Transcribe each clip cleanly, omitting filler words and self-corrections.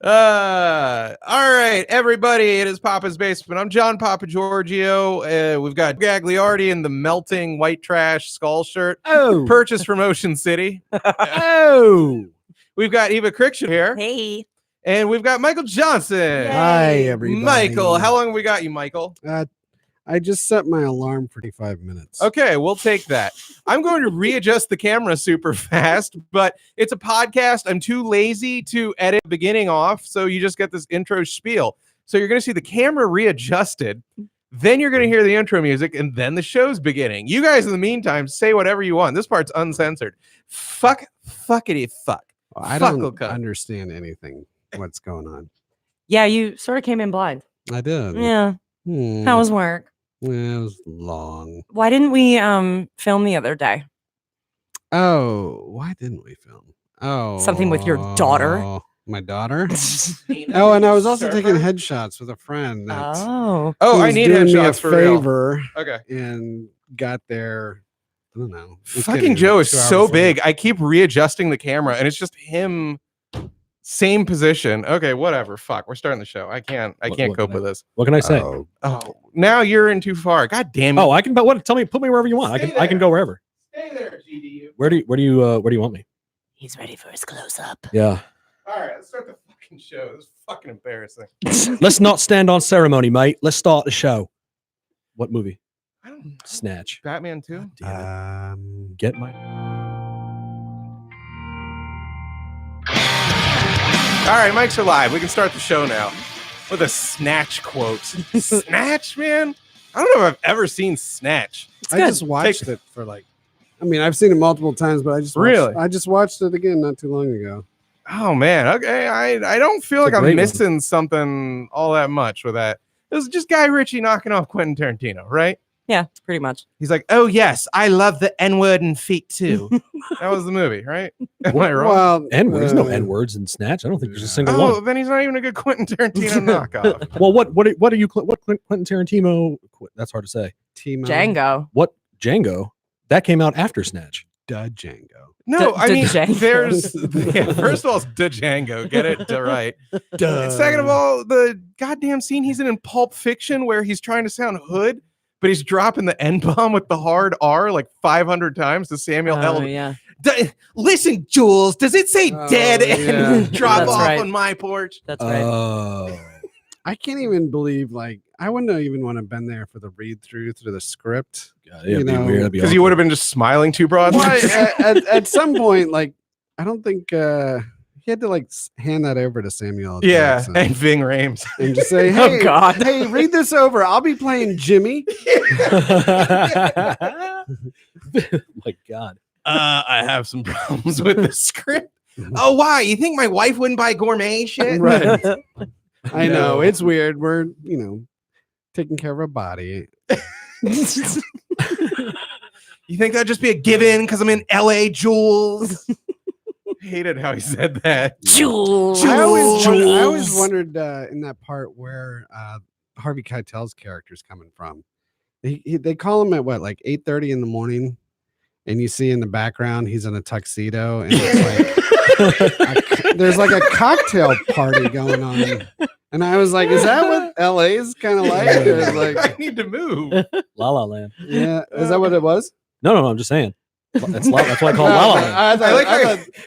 All right, everybody. It is Papa's Basement. I'm John Papa Giorgio. We've got Gagliardi in the melting white trash skull shirt. Oh, Purchased from Ocean City. oh. We've got Eva Crichton here. Hey. And we've got Michael Johnson. Yay. Hi, everybody. Michael, how long have we got you, Michael? I just set my alarm for 5 minutes. Okay, we'll take that. I'm going to readjust the camera super fast, but it's a podcast. I'm too lazy to edit the beginning off, so you just get this intro spiel. So you're going to see the camera readjusted, then you're going to hear the intro music, and then the show's beginning. You guys, in the meantime, say whatever you want. This part's uncensored. Fuckity fuck. I don't understand anything. What's going on? Yeah, you sort of came in blind. I did. Yeah. How was work? It was long. Why didn't we film the other day? Oh, why didn't we film? Oh, Something with your daughter? My daughter? Oh, and I was also taking headshots with a friend. Oh, I need headshots for real. favor. Okay. And got there. I don't know. Fucking Joe is so big. I keep readjusting the camera, and it's just him. Same position. Okay, whatever. Fuck. We're starting the show. I can't cope with this. What can I say? Oh, now you're in too far. God damn it. Oh, I can. But what? Tell me. Put me wherever you want. I can go wherever. Stay there, GDU. Where do you want me? he's ready for his close up. Yeah. All right, let's start the fucking show. This is fucking embarrassing. Let's not stand on ceremony, mate. Let's start the show. What movie? I don't know. Snatch. Batman 2? Get my. All right, mics are live. We can start the show now with a Snatch quote. Snatch, man? I don't know if I've ever seen Snatch. I just watched it for I've seen it multiple times, but I just watched it again not too long ago. Oh, man. Okay, I don't feel like I'm missing something all that much with that. It was just Guy Ritchie knocking off Quentin Tarantino, right? Yeah, pretty much. He's like, oh, yes, I love the N-word and feet, too. That was the movie, right? Am I wrong? Well, N-word. There's no N-words in Snatch. I don't think there's a single one. Oh, then he's not even a good Quentin Tarantino knockoff. Well, what Quentin Tarantino? That's hard to say. Django. What Django? That came out after Snatch. Django. No, I mean, Django. there's first of all, it's Django. Get it right. And second of all, the goddamn scene he's in Pulp Fiction where he's trying to sound hood, but he's dropping the N-bomb with the hard R like 500 times to Samuel L. Yeah. Listen, Jules, does it say dead and drop That's off right. on my porch? That's right. Oh. I can't even believe, I wouldn't even want to have been there for the read-through the script. It'd be weird. Because you would have been just smiling too broadly. At some point, I don't think he had to hand that over to Samuel L. Jackson. And Ving Rhames. And just say, hey, Oh, God. hey, read this over. I'll be playing Jimmy. My God. I have some problems with the script. Oh, why? You think my wife wouldn't buy gourmet shit? Right. I know. It's weird. We're, taking care of our body. You think that'd just be a given because I'm in LA, Jules? Hated how he said that. Jules. I always wondered in that part where Harvey Keitel's character is coming from. They call him at 8:30 in the morning, and you see in the background he's in a tuxedo, and it's there's a cocktail party going on. And I was like, is that what LA is kind of like? I need to move. La La Land. Yeah. Is that what it was? No. I'm just saying. That's why I call it La La Land.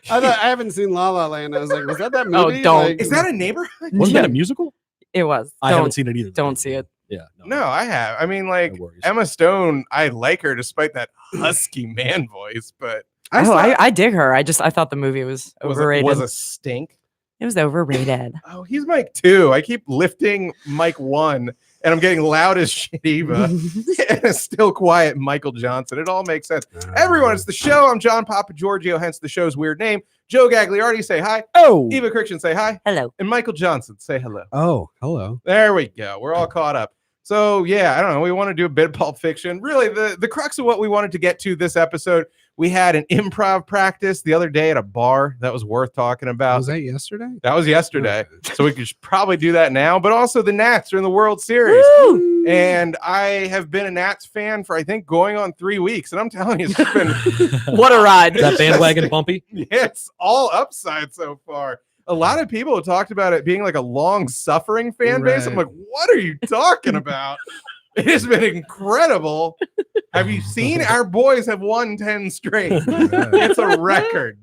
I haven't seen La La Land. I was like, was that movie? Oh, don't. Is that a neighborhood? Wasn't that a musical? It was. I haven't seen it either. Don't see it. Yeah. No, I have. I mean, No worries. Emma Stone, I like her despite that husky man voice, but I dig her. I thought the movie was overrated. Was a stink. It was overrated. Oh, he's Mike 2. I keep lifting Mike 1, and I'm getting loud as shit, Eva. And a still quiet Michael Johnson. It all makes sense. Everyone, it's the show. I'm John Papa Giorgio, hence the show's weird name. Joe Gagliardi, say hi. Oh. Eva Crichton, say hi. Hello. And Michael Johnson, say hello. Oh, hello. There we go. We're all caught up. So, yeah, I don't know. We want to do a bit of Pulp Fiction. Really, the crux of what we wanted to get to this episode, we had an improv practice the other day at a bar that was worth talking about. Was that yesterday? That was yesterday. So we could probably do that now. But also the Nats are in the World Series. Woo! And I have been a Nats fan for, I think, going on 3 weeks. And I'm telling you, it's been... What a ride. Is that bandwagon bumpy? Yeah, it's all upside so far. a lot of people have talked about it being like a long-suffering fan base. I'm Right. like, what are you talking about? It has been incredible. Have you seen our boys have won 10 straight? It's a record.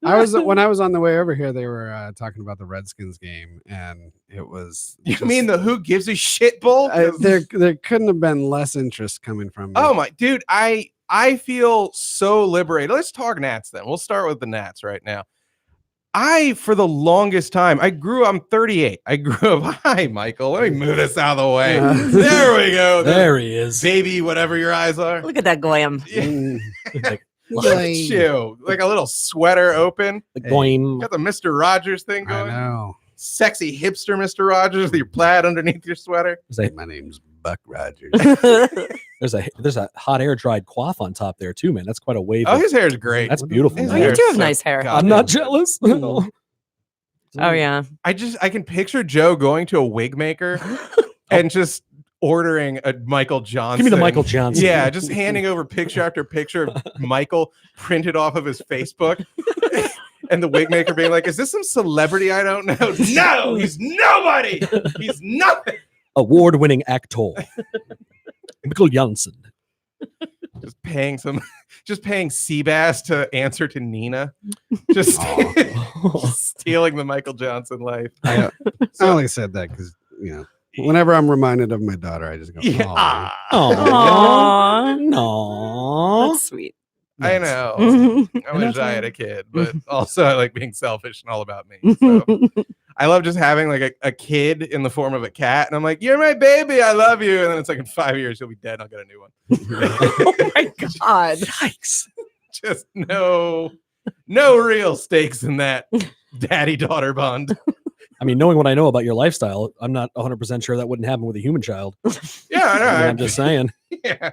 When I was on the way over here, they were talking about the Redskins game, and it was. You mean the Who Gives a Shit Bowl? There couldn't have been less interest coming from. Oh my dude, I feel so liberated. Let's talk Nats then. We'll start with the Nats right now. For the longest time, I'm 38. I grew up. Hi, Michael. Let me move this out of the way. There we go. There he is. Baby, whatever your eyes are. Look at that Goyam. Like, Look at you. Like a little sweater open. boing. Got the Mr. Rogers thing I going. know. Sexy hipster Mr. Rogers with your plaid underneath your sweater. My name's Buck Rogers. There's a hot air dried coif on top there too, man. That's quite a wave. Oh, his hair is great. That's beautiful. His Oh, man. you hair do is have so nice hair. goddamn I'm not good. jealous. Oh yeah. I can picture Joe going to a wig maker and just ordering a Michael Johnson. Give me the Michael Johnson. Yeah, just handing over picture after picture of Michael printed off of his Facebook. And the wig maker being like, is this some celebrity I don't know? No, he's nobody. He's nothing. Award-winning actor. Michael Johnson. Just paying Seabass to answer to Nina. Just stealing the Michael Johnson life. I only said that because whenever I'm reminded of my daughter, I just go, Yeah. Oh no. That's sweet. I know. I wish I had a kid, but also I like being selfish and all about me. So I love just having like a kid in the form of a cat, and I'm like, "You're my baby, I love you." And then it's like in 5 years you'll be dead. I'll get a new one. Oh my god. Yikes. Just no real stakes in that daddy-daughter bond. I mean, knowing what I know about your lifestyle, I'm not 100% sure that wouldn't happen with a human child. Yeah, I know. I mean, I'm just saying. Yeah,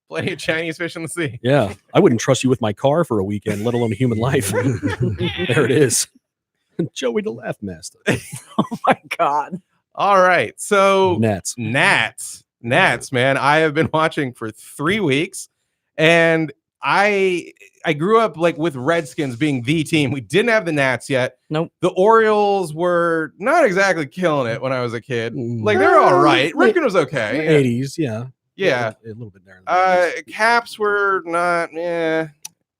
plenty of Chinese fish in the sea. Yeah, I wouldn't trust you with my car for a weekend, let alone a human life. There it is. Joey the Laugh Master. Oh my god. All right, so Nats, man. I have been watching for 3 weeks, and I grew up like with Redskins being the team. We didn't have the Nats yet. Nope. The Orioles were not exactly killing it when I was a kid. Like they're all right. Ripken was okay. 80s, yeah. Yeah. A little bit there. Caps were not, yeah.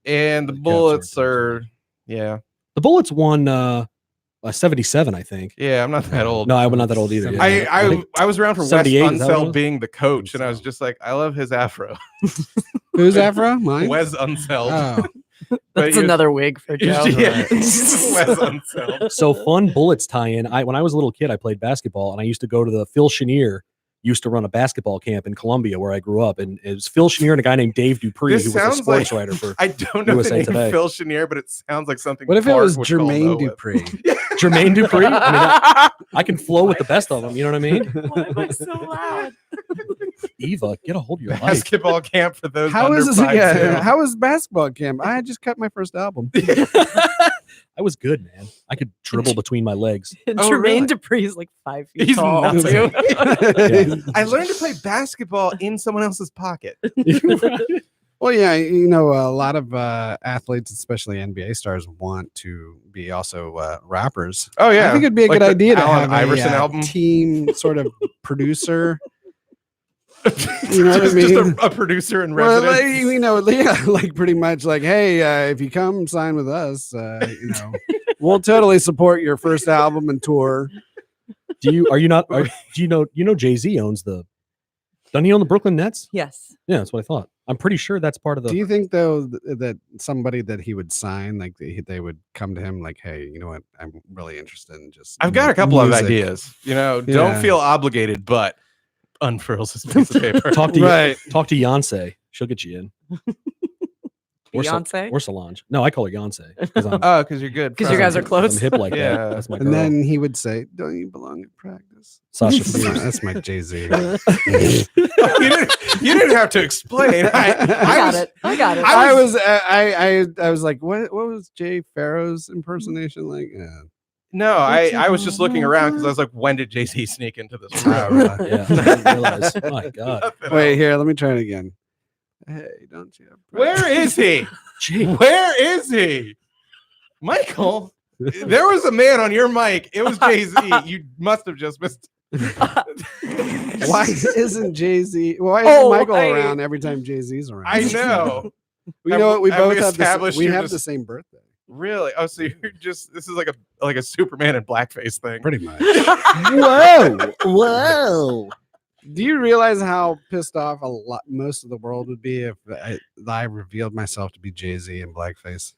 And the Bullets are, yeah. The Bullets won 77, I think. Yeah, I'm not that old. No, I'm not that old either. Yeah. I was around for Wes 78, is that what it Unseld was? being the coach, and I was just like, I love his afro. Who's Afro? Mine. Wes Unseld. Oh, That's another wig for Joe. Yeah, Wes Unseld. So fun Bullets tie-in. When I was a little kid, I played basketball, and I used to go to the Phil Chenier used to run a basketball camp in Columbia where I grew up, and it was Phil Chenier and a guy named Dave Dupree, This who was a sounds sports like- writer for I don't know USA the name Today. Phil Chenier, but it sounds like something. what if it Clark was would call Jermaine Mo with. Dupree? Jermaine Dupree. I can flow with the best of them. You know what I mean? Why am I so loud? Eva, get a hold of your life. Basketball camp for those How under is 5'2". yeah, how was basketball camp? I just cut my first album. I was good, man. I could dribble between my legs. Jermaine really? Dupree is like 5 feet He's tall. nuts. too. I learned to play basketball in someone else's pocket. Well, yeah, a lot of athletes, especially NBA stars, want to be also rappers. Oh yeah, I think it'd be a Like good the idea to Allen have Iverson a album. team sort of producer. You know what I just mean? a producer in Well, residence. like pretty much like, hey, if you come sign with us, we'll totally support your first album and tour. Do you know Jay-Z owns doesn't he own the Brooklyn Nets? Yes. Yeah, that's what I thought. I'm pretty sure that's part of the Do you think though that somebody that he would sign, like they would come to him like, hey, you know what, I'm really interested in just. I've got a couple of music." ideas. Don't Yeah. feel obligated, but unfurls this piece of paper. talk to Right. talk to Beyonce. She'll get you in. Beyonce? Or Solange. No, I call her Beyonce. Because I'm, Oh, because you're good. 'Cause you guys are close. I'm hip like Yeah. that. That's my girl. And then he would say, "Don't you belong at practice?" Sasha Yeah, Fierce. that's my Jay-Z. you didn't have to explain. I got it. I was like, what was Jay Farrow's impersonation like? No, I was just looking around because I was like, when did Jay-Z sneak into this room? Oh, really? Yeah, I didn't realize. My God. Nothing Wait, else. here, let me try it again. Hey, don't you have Where is he? Gee. Where is he? Michael, There was a man on your mic. It was Jay-Z. You must have just missed. Why isn't Jay-Z? Why isn't Michael around every time Jay-Z's around? I know. We know what we Have we both have. established We you're have just- the same birthday. Really? Oh, so you're just this is like a Superman and blackface thing. Pretty much. Whoa. Do you realize how pissed off most of the world would be if I revealed myself to be Jay-Z in blackface?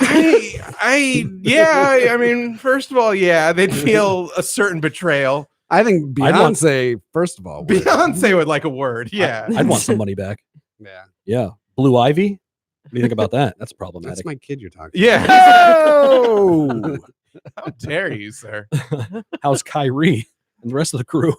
Yeah. I mean, first of all, yeah, they'd feel a certain betrayal. I think Beyonce, first of all, would. Beyonce would like a word. Yeah. I'd want some money back. Yeah, Yeah. Blue Ivy. What do you think about that? That's problematic. that's my kid you're talking. Yeah. Oh! How dare you, sir? How's Kyrie and the rest of the crew?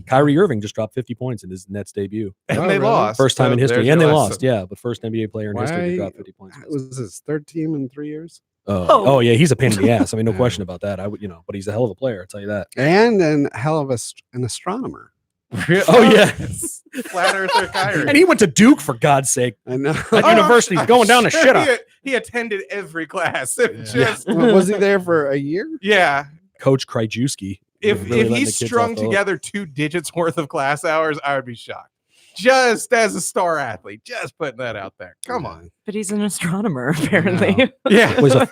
Kyrie Irving just dropped 50 points in his Nets debut. And Oh, they really? lost. First time So in history. there's And they your lost. lesson. Yeah. But first NBA player in history to drop 50 points. Was his third team in 3 years? Oh, yeah. He's a pain in the ass. I mean, no question about that. I would, but he's a hell of a player. I'll tell you that. And then hell of an astronomer. Oh, yeah. Flat Earther Kyrie. And he went to Duke, for God's sake. I know. That university's going down the shitter. He attended every class. Was he there for a year? Yeah. Coach Krajewski. If really letting he the kids strung off the hook. together 2 digits worth of class hours, I would be shocked. Just as a star athlete, just putting that out there. Come on. But he's an astronomer, apparently. Yeah. Oh, he's a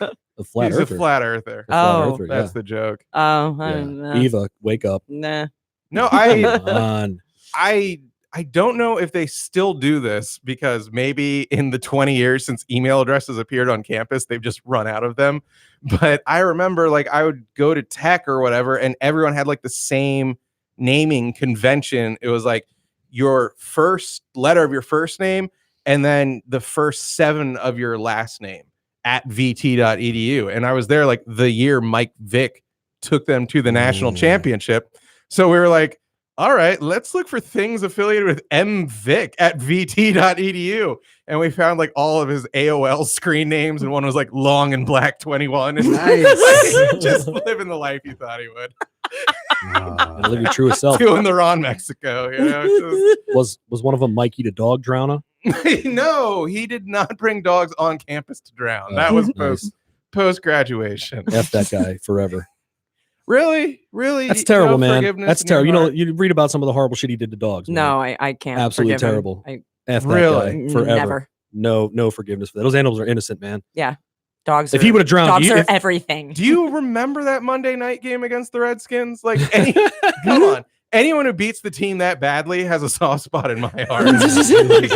flat He's earther. a flat earther. A flat Oh, earther, That's the joke. Oh, I yeah. don't know. Eva, wake up. Nah. No, Come on. I don't know if they still do this because maybe in the 20 years since email addresses appeared on campus, they've just run out of them. But I remember like I would go to tech or whatever, and everyone had like the same naming convention. It was like your first letter of your first name and then the first 7 of your last name at vt.edu. And I was there like the year Mike Vick took them to the national championship. So we were like, all right, let's look for things affiliated with mvic at vt.edu. And we found like all of his AOL screen names, and one was like Long and Black 21. And Nice. just living the life you thought he would. And live your truest self. Doing the Ron Mexico, you know? Was one of them Mikey the dog drowner? No, he did not bring dogs on campus to drown. That was post graduation. F that guy forever. Really? That's terrible, man. forgiveness That's in your terrible. heart? You read about some of the horrible shit he did to dogs. Man. No, I can't. Absolutely forgive him. terrible. F that Really? guy forever. Never. No forgiveness for that. Those animals are innocent, man. Dogs. If he would have drowned, dogs you, are if, everything. Do you remember that Monday night game against the Redskins? Like, come on. Anyone who beats the team that badly has a soft spot in my heart. Like,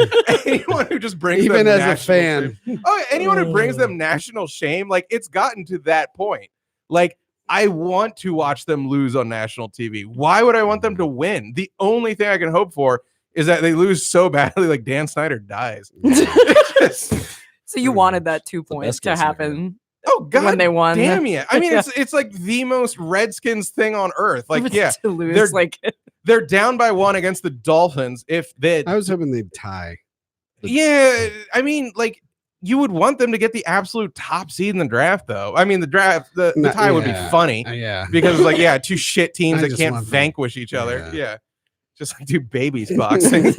anyone who just brings Even them as a national fan. shame. Oh, anyone who brings them national shame, like it's gotten to that point. Like, I want to watch them lose on national TV. Why would I want them to win? The only thing I can hope for is that they lose so badly, like Dan Snyder dies. So you wanted that 2 points best to case happen Oh God! when they won. Damn it! I mean, Yeah. it's like the most Redskins thing on earth. Like, yeah, to lose, they're- like they're down by 1 against the Dolphins. If they, I was hoping they'd tie. yeah, I mean, like you would want them to get the absolute top seed in the draft, though. I mean, the tie would be Yeah. funny Yeah. because it's like, yeah, 2 shit teams I that just can't want them. vanquish each other. Yeah. Yeah, just like 2 babies boxing.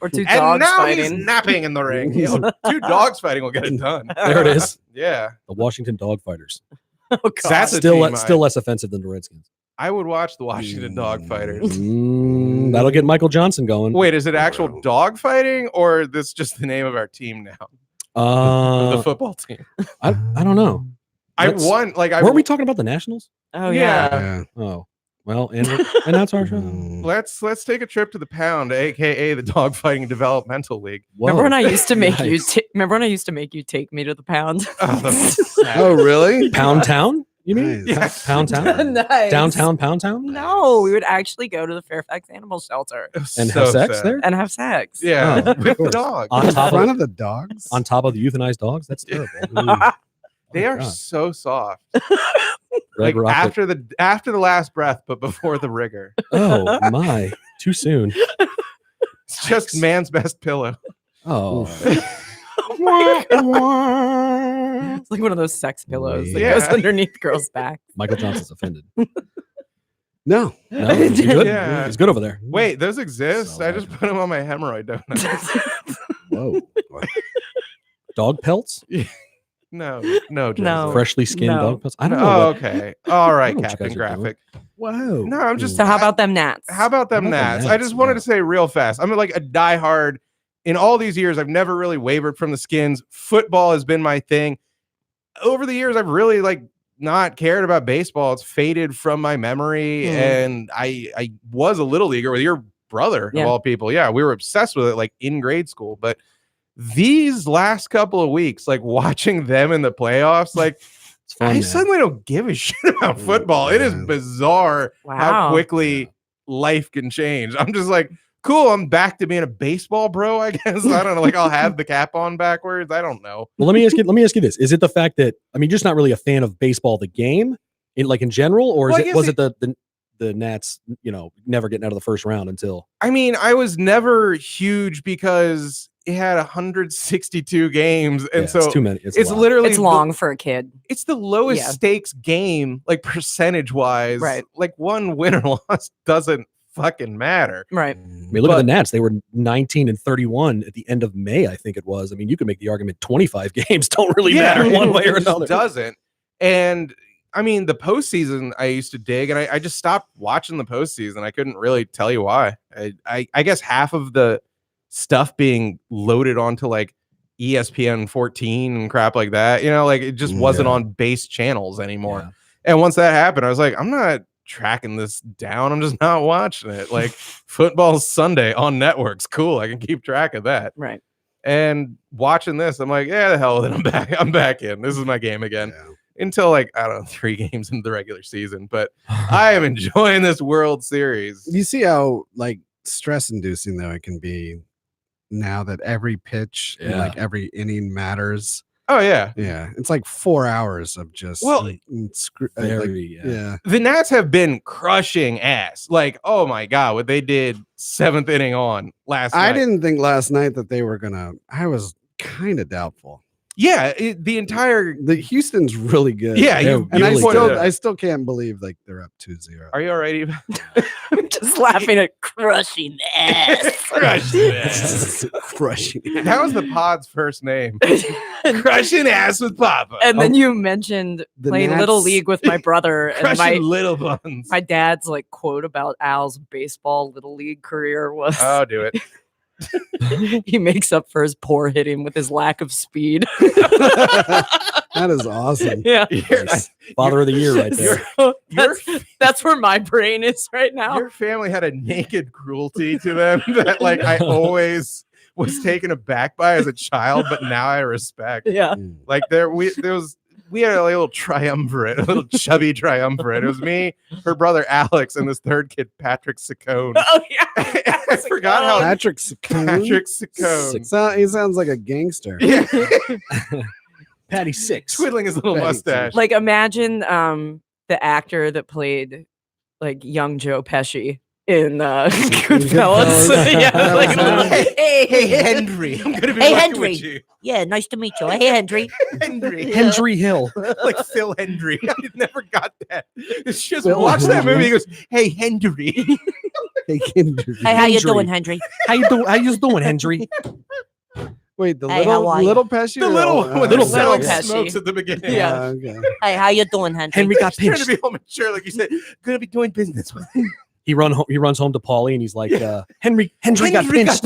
or 2 And dogs now he's fighting. napping in the ring. You know, 2 dogs fighting will get it done. there it is. Yeah, The Washington Dog Fighters. Oh God. That's a Still team still less offensive than the Redskins. I would watch the Washington Dog Fighters. That'll get Michael Johnson going. Wait, is it actual dog fighting or this just the name of our team now? The football team. I don't know. Weren't we talking about the Nationals? Oh Yeah. Yeah. Oh, well, and that's our show. Let's take a trip to the Pound, aka the Dog Fighting Developmental League. Remember when I used to make Nice. you? Remember when I used to make you take me to the pound? Oh, really? Pound Town? You mean? Nice. Pound Town? Nice. Downtown Pound Town? No, we would actually go to the Fairfax Animal Shelter And have sex there? and have sex. Yeah, Oh, with the dog. On In top front of of the dogs? on top of the euthanized dogs? That's terrible. They Oh, are God. so soft. Greg Like Rocket. after the last breath, but before the rigor. Oh my! Too soon. It's just man's best pillow. Oh, It's like one of those sex pillows that Yeah. goes underneath girls' back. Michael Johnson's offended. No. No, he's good. Yeah. He's good over there. Wait, those exist? So I just put them on my hemorrhoid donut. Whoa. Dog pelts? No, No. Joseph. Freshly skinned No. dog puss. I don't know. Oh, what- okay. All right, I don't know what you Captain guys are doing. Graphic. Whoa. No, I'm just. So how about them gnats? How about them How about them Nats? I Nats? just wanted Yeah. to say real fast. I'm like a diehard. In all these years, I've never really wavered from the Skins. Football has been my thing. Over the years, I've really like not cared about baseball. It's faded from my memory, and I was a little leaguer with your brother Yeah. of all people. Yeah, we were obsessed with it like in grade school. But these last couple of weeks, like watching them in the playoffs, like It's fun, I man. suddenly don't give a shit about football. It is Yeah. bizarre how Wow. quickly life can change. I'm just like, cool, I'm back to being a baseball bro, I guess. I don't know. Like I'll have the cap on backwards. I don't know. Well, let me ask you this: is it the fact that just not really a fan of baseball, the game, in general, or Well, I is guess it was it the Nats, never getting out of the first round until? I mean, I was never huge because it had 162 games. And Yeah, so it's too many. It's, a it's lot. literally It's long for a kid. it's the lowest Yeah. stakes game, like percentage wise. Right. Like one win or loss doesn't fucking matter. Right. I mean, look at the But- Nats. They were 19-31 at the end of May, I think it was. I mean, you could make the argument 25 games don't really matter one way or it just another. doesn't. And I mean, the postseason I used to dig, and I just stopped watching the postseason. I couldn't really tell you why. I guess half of the stuff being loaded onto like ESPN 14 and crap like that, like it just wasn't Yeah. on base channels anymore. Yeah. And once that happened, I was like, I'm not tracking this down. I'm just not watching it. Like football's Sunday on networks. Cool. I can keep track of that. Right. And watching this, I'm like, yeah, the hell with it. I'm back. I'm back in. This is my game again. Yeah. Until like, I don't know, 3 games into the regular season. But I am enjoying this World Series. You see how like stress inducing though it can be now that every pitch and Yeah. like every inning matters. Oh yeah. Yeah. It's like 4 hours of just Well, Very, yeah. The Nats have been crushing ass. Like, oh my God, what they did 7th inning on last I night. didn't think last night that they were gonna. I was kind of doubtful. Yeah, the entire. The Houston's really good. Yeah, you and I really still, good. I still can't believe like they're up 2-0. Are you all right, Eva? I'm just laughing at crushing ass. Crushing ass. Crushing. That was the pod's first name. Crushing ass with Papa. And then you mentioned The playing Little Nats- League with my brother, and Crushing little buns. my dad's like quote about Al's baseball Little League career was Oh, do it. he makes up for his poor hitting with his lack of speed. That is awesome. Yeah. Nice. Father of the year right there. So Your, that's where my brain is right now. your family had a naked cruelty to them that like I always was taken aback by as a child, but now I respect. Yeah. Like we had a little triumvirate, a little chubby triumvirate. It was me, her brother Alex, and this third kid, Patrick Saccone. Oh yeah. I forgot how Patrick Saccone. Patrick Saccone. He sounds like a gangster. Yeah. Patty Six. Twiddling his little Thanks. mustache. Like imagine the actor that played like young Joe Pesci in Goodfellas. Goodfellas. Yeah, like, Hey, Henry. I'm gonna be Hey, working Henry. with you. Yeah, nice to meet you. Hey, Henry. Henry. Henry Hill. Like Phil Hendry. I never got that. It's just Phil watch that Hendry. movie. He goes, "Hey, Hendry." Hey, Kendrick. Hey, how you Henry. doing, Henry? How you doing, Henry? Wait, the Hey, how are you? little Pesci. The or little the- one Little that selling Pesci. smokes at the beginning. Yeah. Okay. Hey, how you doing, Henry? Henry got He's trying to pinched. be all mature, like you said. Gonna be doing business with him. He runs home to Paulie and he's like, Henry got pinched.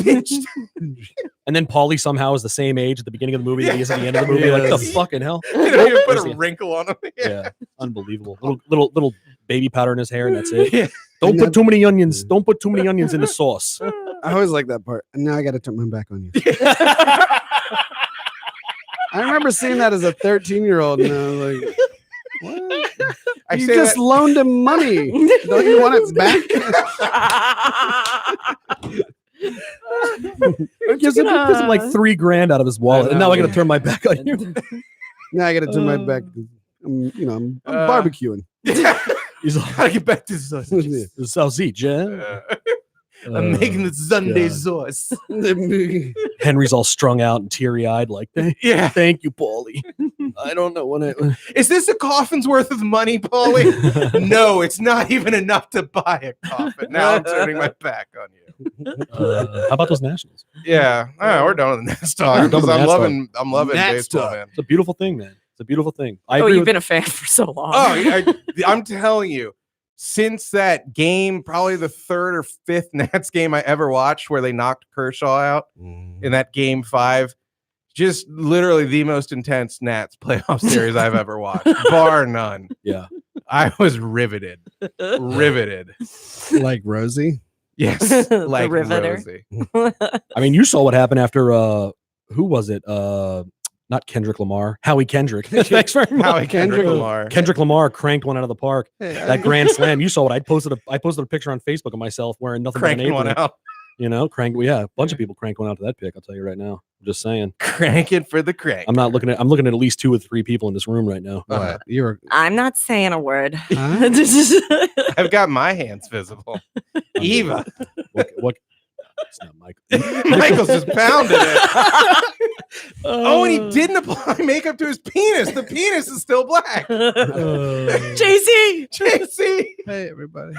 And then Paulie somehow is the same age at the beginning of the movie that he is at the end of the movie. Like the Yes. fucking hell. You know, you put Where's a the- wrinkle on him. Yeah, unbelievable. Little baby powder in his hair, and that's it. Yeah. Don't And put then- too many onions. Don't put too many onions in the sauce. I always like that part. And now I got to turn my back on you. I remember seeing that as a 13-year-old, and I was like, "What? I You say just that. loaned him money. Don't you want it back?" Gives him like $3,000 out of his wallet, and now I got to turn my back on you. Now I got to turn my back. I'm barbecuing. He's like, Gotta get back to sausage. "The sausage, yeah." I'm making the Sunday God. sauce. Henry's all strung out and teary eyed, like, Yeah. "Thank you, Paulie. I don't know what I." Is this a coffin's worth of money, Paulie? No, it's not even enough to buy a coffin. Now I'm turning my back on you. How about those Nationals? Yeah. All right, we're done with the Nats talk. We're done with the I'm Nats loving Nats baseball, talk. man. It's a beautiful thing, man. It's a beautiful thing. I Oh, agree you've with- been a fan for so long. Oh, I'm telling you, since that game, probably the third or fifth Nats game I ever watched, where they knocked Kershaw out in that game 5, just literally the most intense Nats playoff series I've ever watched, bar none. Yeah. I was riveted. Like Rosie. Yes, The like Riveter. Rosie. I mean, you saw what happened after who was it? Not Kendrick Lamar, Howie Kendrick. Thanks very much. Howie Kendrick Lamar. Kendrick Lamar cranked one out of the park. That grand slam. You saw it. I posted a picture on Facebook of myself wearing nothing but an Cranking one apron. out. You know, a bunch of people cranked one out to that pick. I'll tell you right now. I'm just saying. Cranking for the crank. I'm looking at at least 2 or 3 people in this room right now. What? You were I'm not saying a word. Huh? I've got my hands visible. Eva. What? It's not Michael. Michael's just pounded it. Oh, and he didn't apply makeup to his penis. The penis is still black. JC. JC, hey everybody.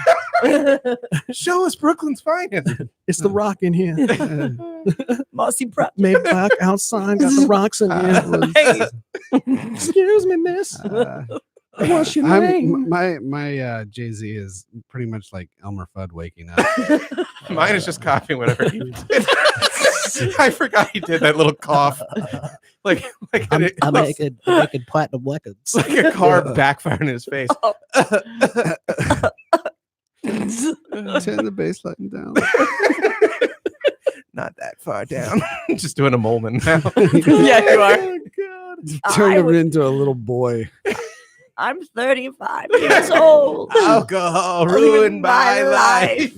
show us Brooklyn's finest. It's the rock in here. Mossy Prep. Maybach outside got the rocks in here. Excuse me, miss. What's your name? My Jay-Z is pretty much like Elmer Fudd waking up. Mine is just copying whatever he did. I forgot he did that little cough. Like I'm like making platinum records. like a car backfired in his face. Turn the bass line down. Not that far down. Just doing a Molman now. Yeah, you are. Turn I him would- into a little boy. I'm 35 years old. Alcohol ruined my life.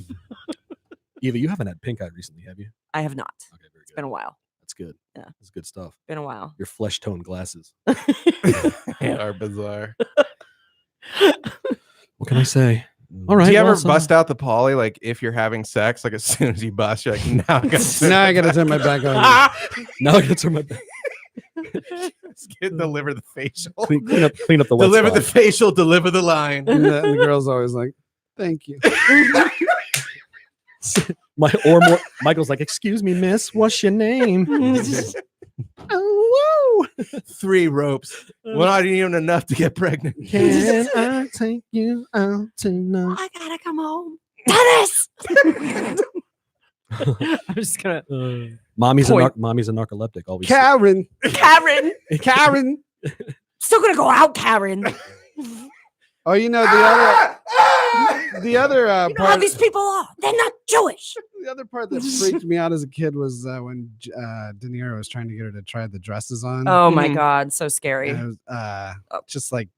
Eva, you haven't had pink eye recently, have you? I have not. Okay, very It's been a while. That's good. Yeah. That's good stuff. Been a while. Your flesh tone glasses. They are bizarre. What can I say? All right. Do you ever well, so- bust out the poly like if you're having sex? Like as soon as you bust, you're like, now I gotta Now I gotta turn my back on. Now I get to my deliver the facial. clean up the wet Deliver the spot. facial, deliver the line. And the girl's always like, "Thank you." Michael's like, excuse me, miss, what's your name? Oh, woo. 3 ropes. Well, not even enough to get pregnant. Can I take you out tonight? I gotta come home. Dennis! I'm just gonna. Mommy's a Point. narcoleptic. Always. Karen, Karen! Karen. Still gonna go out, Karen. Oh, you know the other You know how part. these people are. They're not Jewish. The other part that freaked me out as a kid was when De Niro was trying to get her to try the dresses on. Oh my Mhm. God, so scary. And it was, just like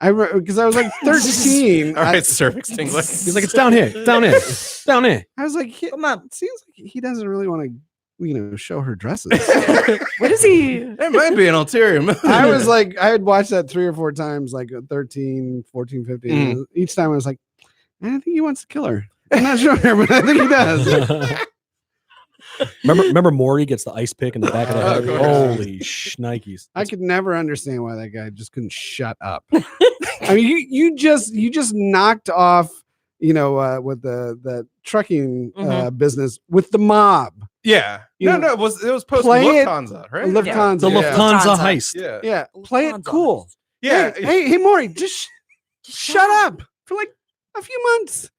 because I was like 13. All right, cervix tingling. He's like, it's down here. It's down here. It's down here. I was like, Come on. it seems like he doesn't really want to, show her dresses. What is he? It might be an ulterior motive. I was like, I had watched that 3 or 4 times, like 13, 14, 15. and each time I was like, I think he wants to kill her. I'm not sure, but I think he does. remember Maury gets the ice pick in the back of the Oh, head? of course. Holy shnikes. I could never understand why that guy just couldn't shut up. I mean, you just knocked off, with the trucking business with the mob. yeah. You know, It was post play it- Lufthansa, right? Lufthansa. The Yeah. Lufthansa Lufthansa. heist. Yeah. Yeah, play it Lufthansa. cool. Yeah. Hey, Maury, just shut up for like a few months.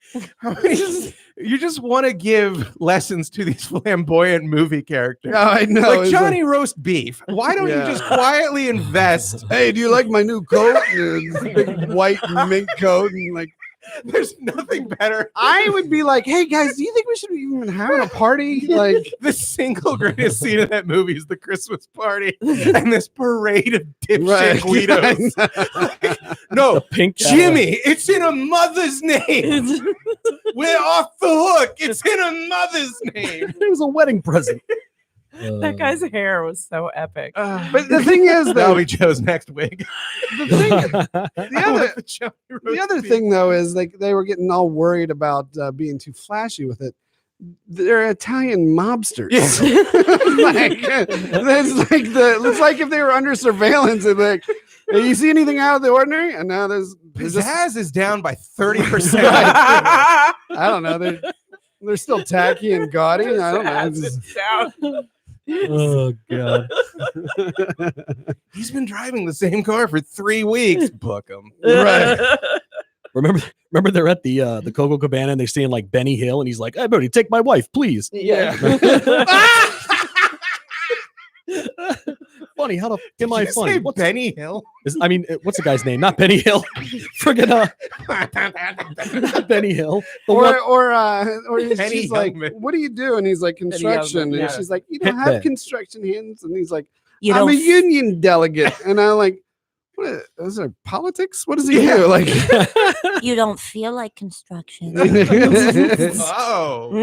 You just want to give lessons to these flamboyant movie characters. No, I know. Like it's Johnny Roast Beef. Why don't Yeah. you just quietly invest? hey, do you like my new coat? Big white mink coat, and like There's nothing better. I would be like, hey guys, do you think we should be even having a party? Like, The single greatest scene of that movie is the Christmas party and this parade of dipshit Guidos. No, Pink Jimmy, it's in a mother's name. We're off the hook. It's in a mother's name. It was a wedding present. That guy's hair was so epic. but the thing is, That'll though, be Joe's next wig. the other thing though is like they were getting all worried about being too flashy with it. They're Italian mobsters. It's like if they were under surveillance and like, hey, you see anything out of the ordinary? And now there's just, Pizzazz is down by 30%. I don't know. They're still tacky and gaudy. I don't know. It's just- Oh god. He's been driving the same car for 3 weeks. Book him. Remember they're at the Coco Cabana and they're seeing like Benny Hill and he's like, "Hey, buddy, take my wife, please." Yeah. Funny, how the am I Did you funny? say What's, Benny Hill? what's the guy's name? Not Benny Hill. Friggin' not Benny Hill. The one- Or Penny she's like, Youngman. "What do you do?" And he's like, "Construction." Youngman, And yeah. she's like, "You don't Hit have that. construction hands." And he's like, You "I'm a don't union delegate." And I'm like, "What is there politics? What does he Yeah. do?" Like, You don't feel like construction. Oh,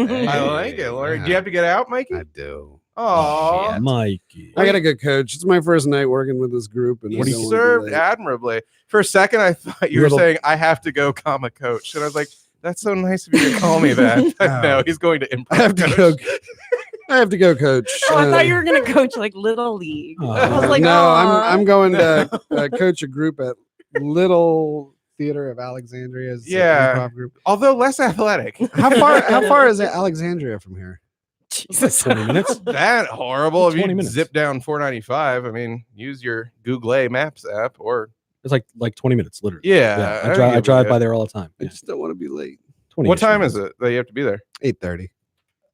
I like it. Lauren, do you have to get out, Mikey? I do. Oh, Mikey. I got a good coach. It's my first night working with this group, and you I don't wanna be served late. admirably. For a second, I thought you were Little- saying I have to go, comma coach, and I was like, "That's so nice of you to call me that." But no, he's going to improv. I have to coach. go. I have to go, coach. Oh, I thought you were gonna coach like Little League. Oh. I was like, no, "Aw." I'm going to coach a group at Little Theater of Alexandria's Yeah. improv group. Although less athletic. How far is Alexandria from here? Jesus. 20 minutes. That horrible. If 20 you minutes. zip down 495, I mean, use your Google Maps app or It's like 20 minutes, literally. yeah. I drive by there all the time. I Yeah, just don't want to be late. 20 What time is it that you have to be there? 8:30.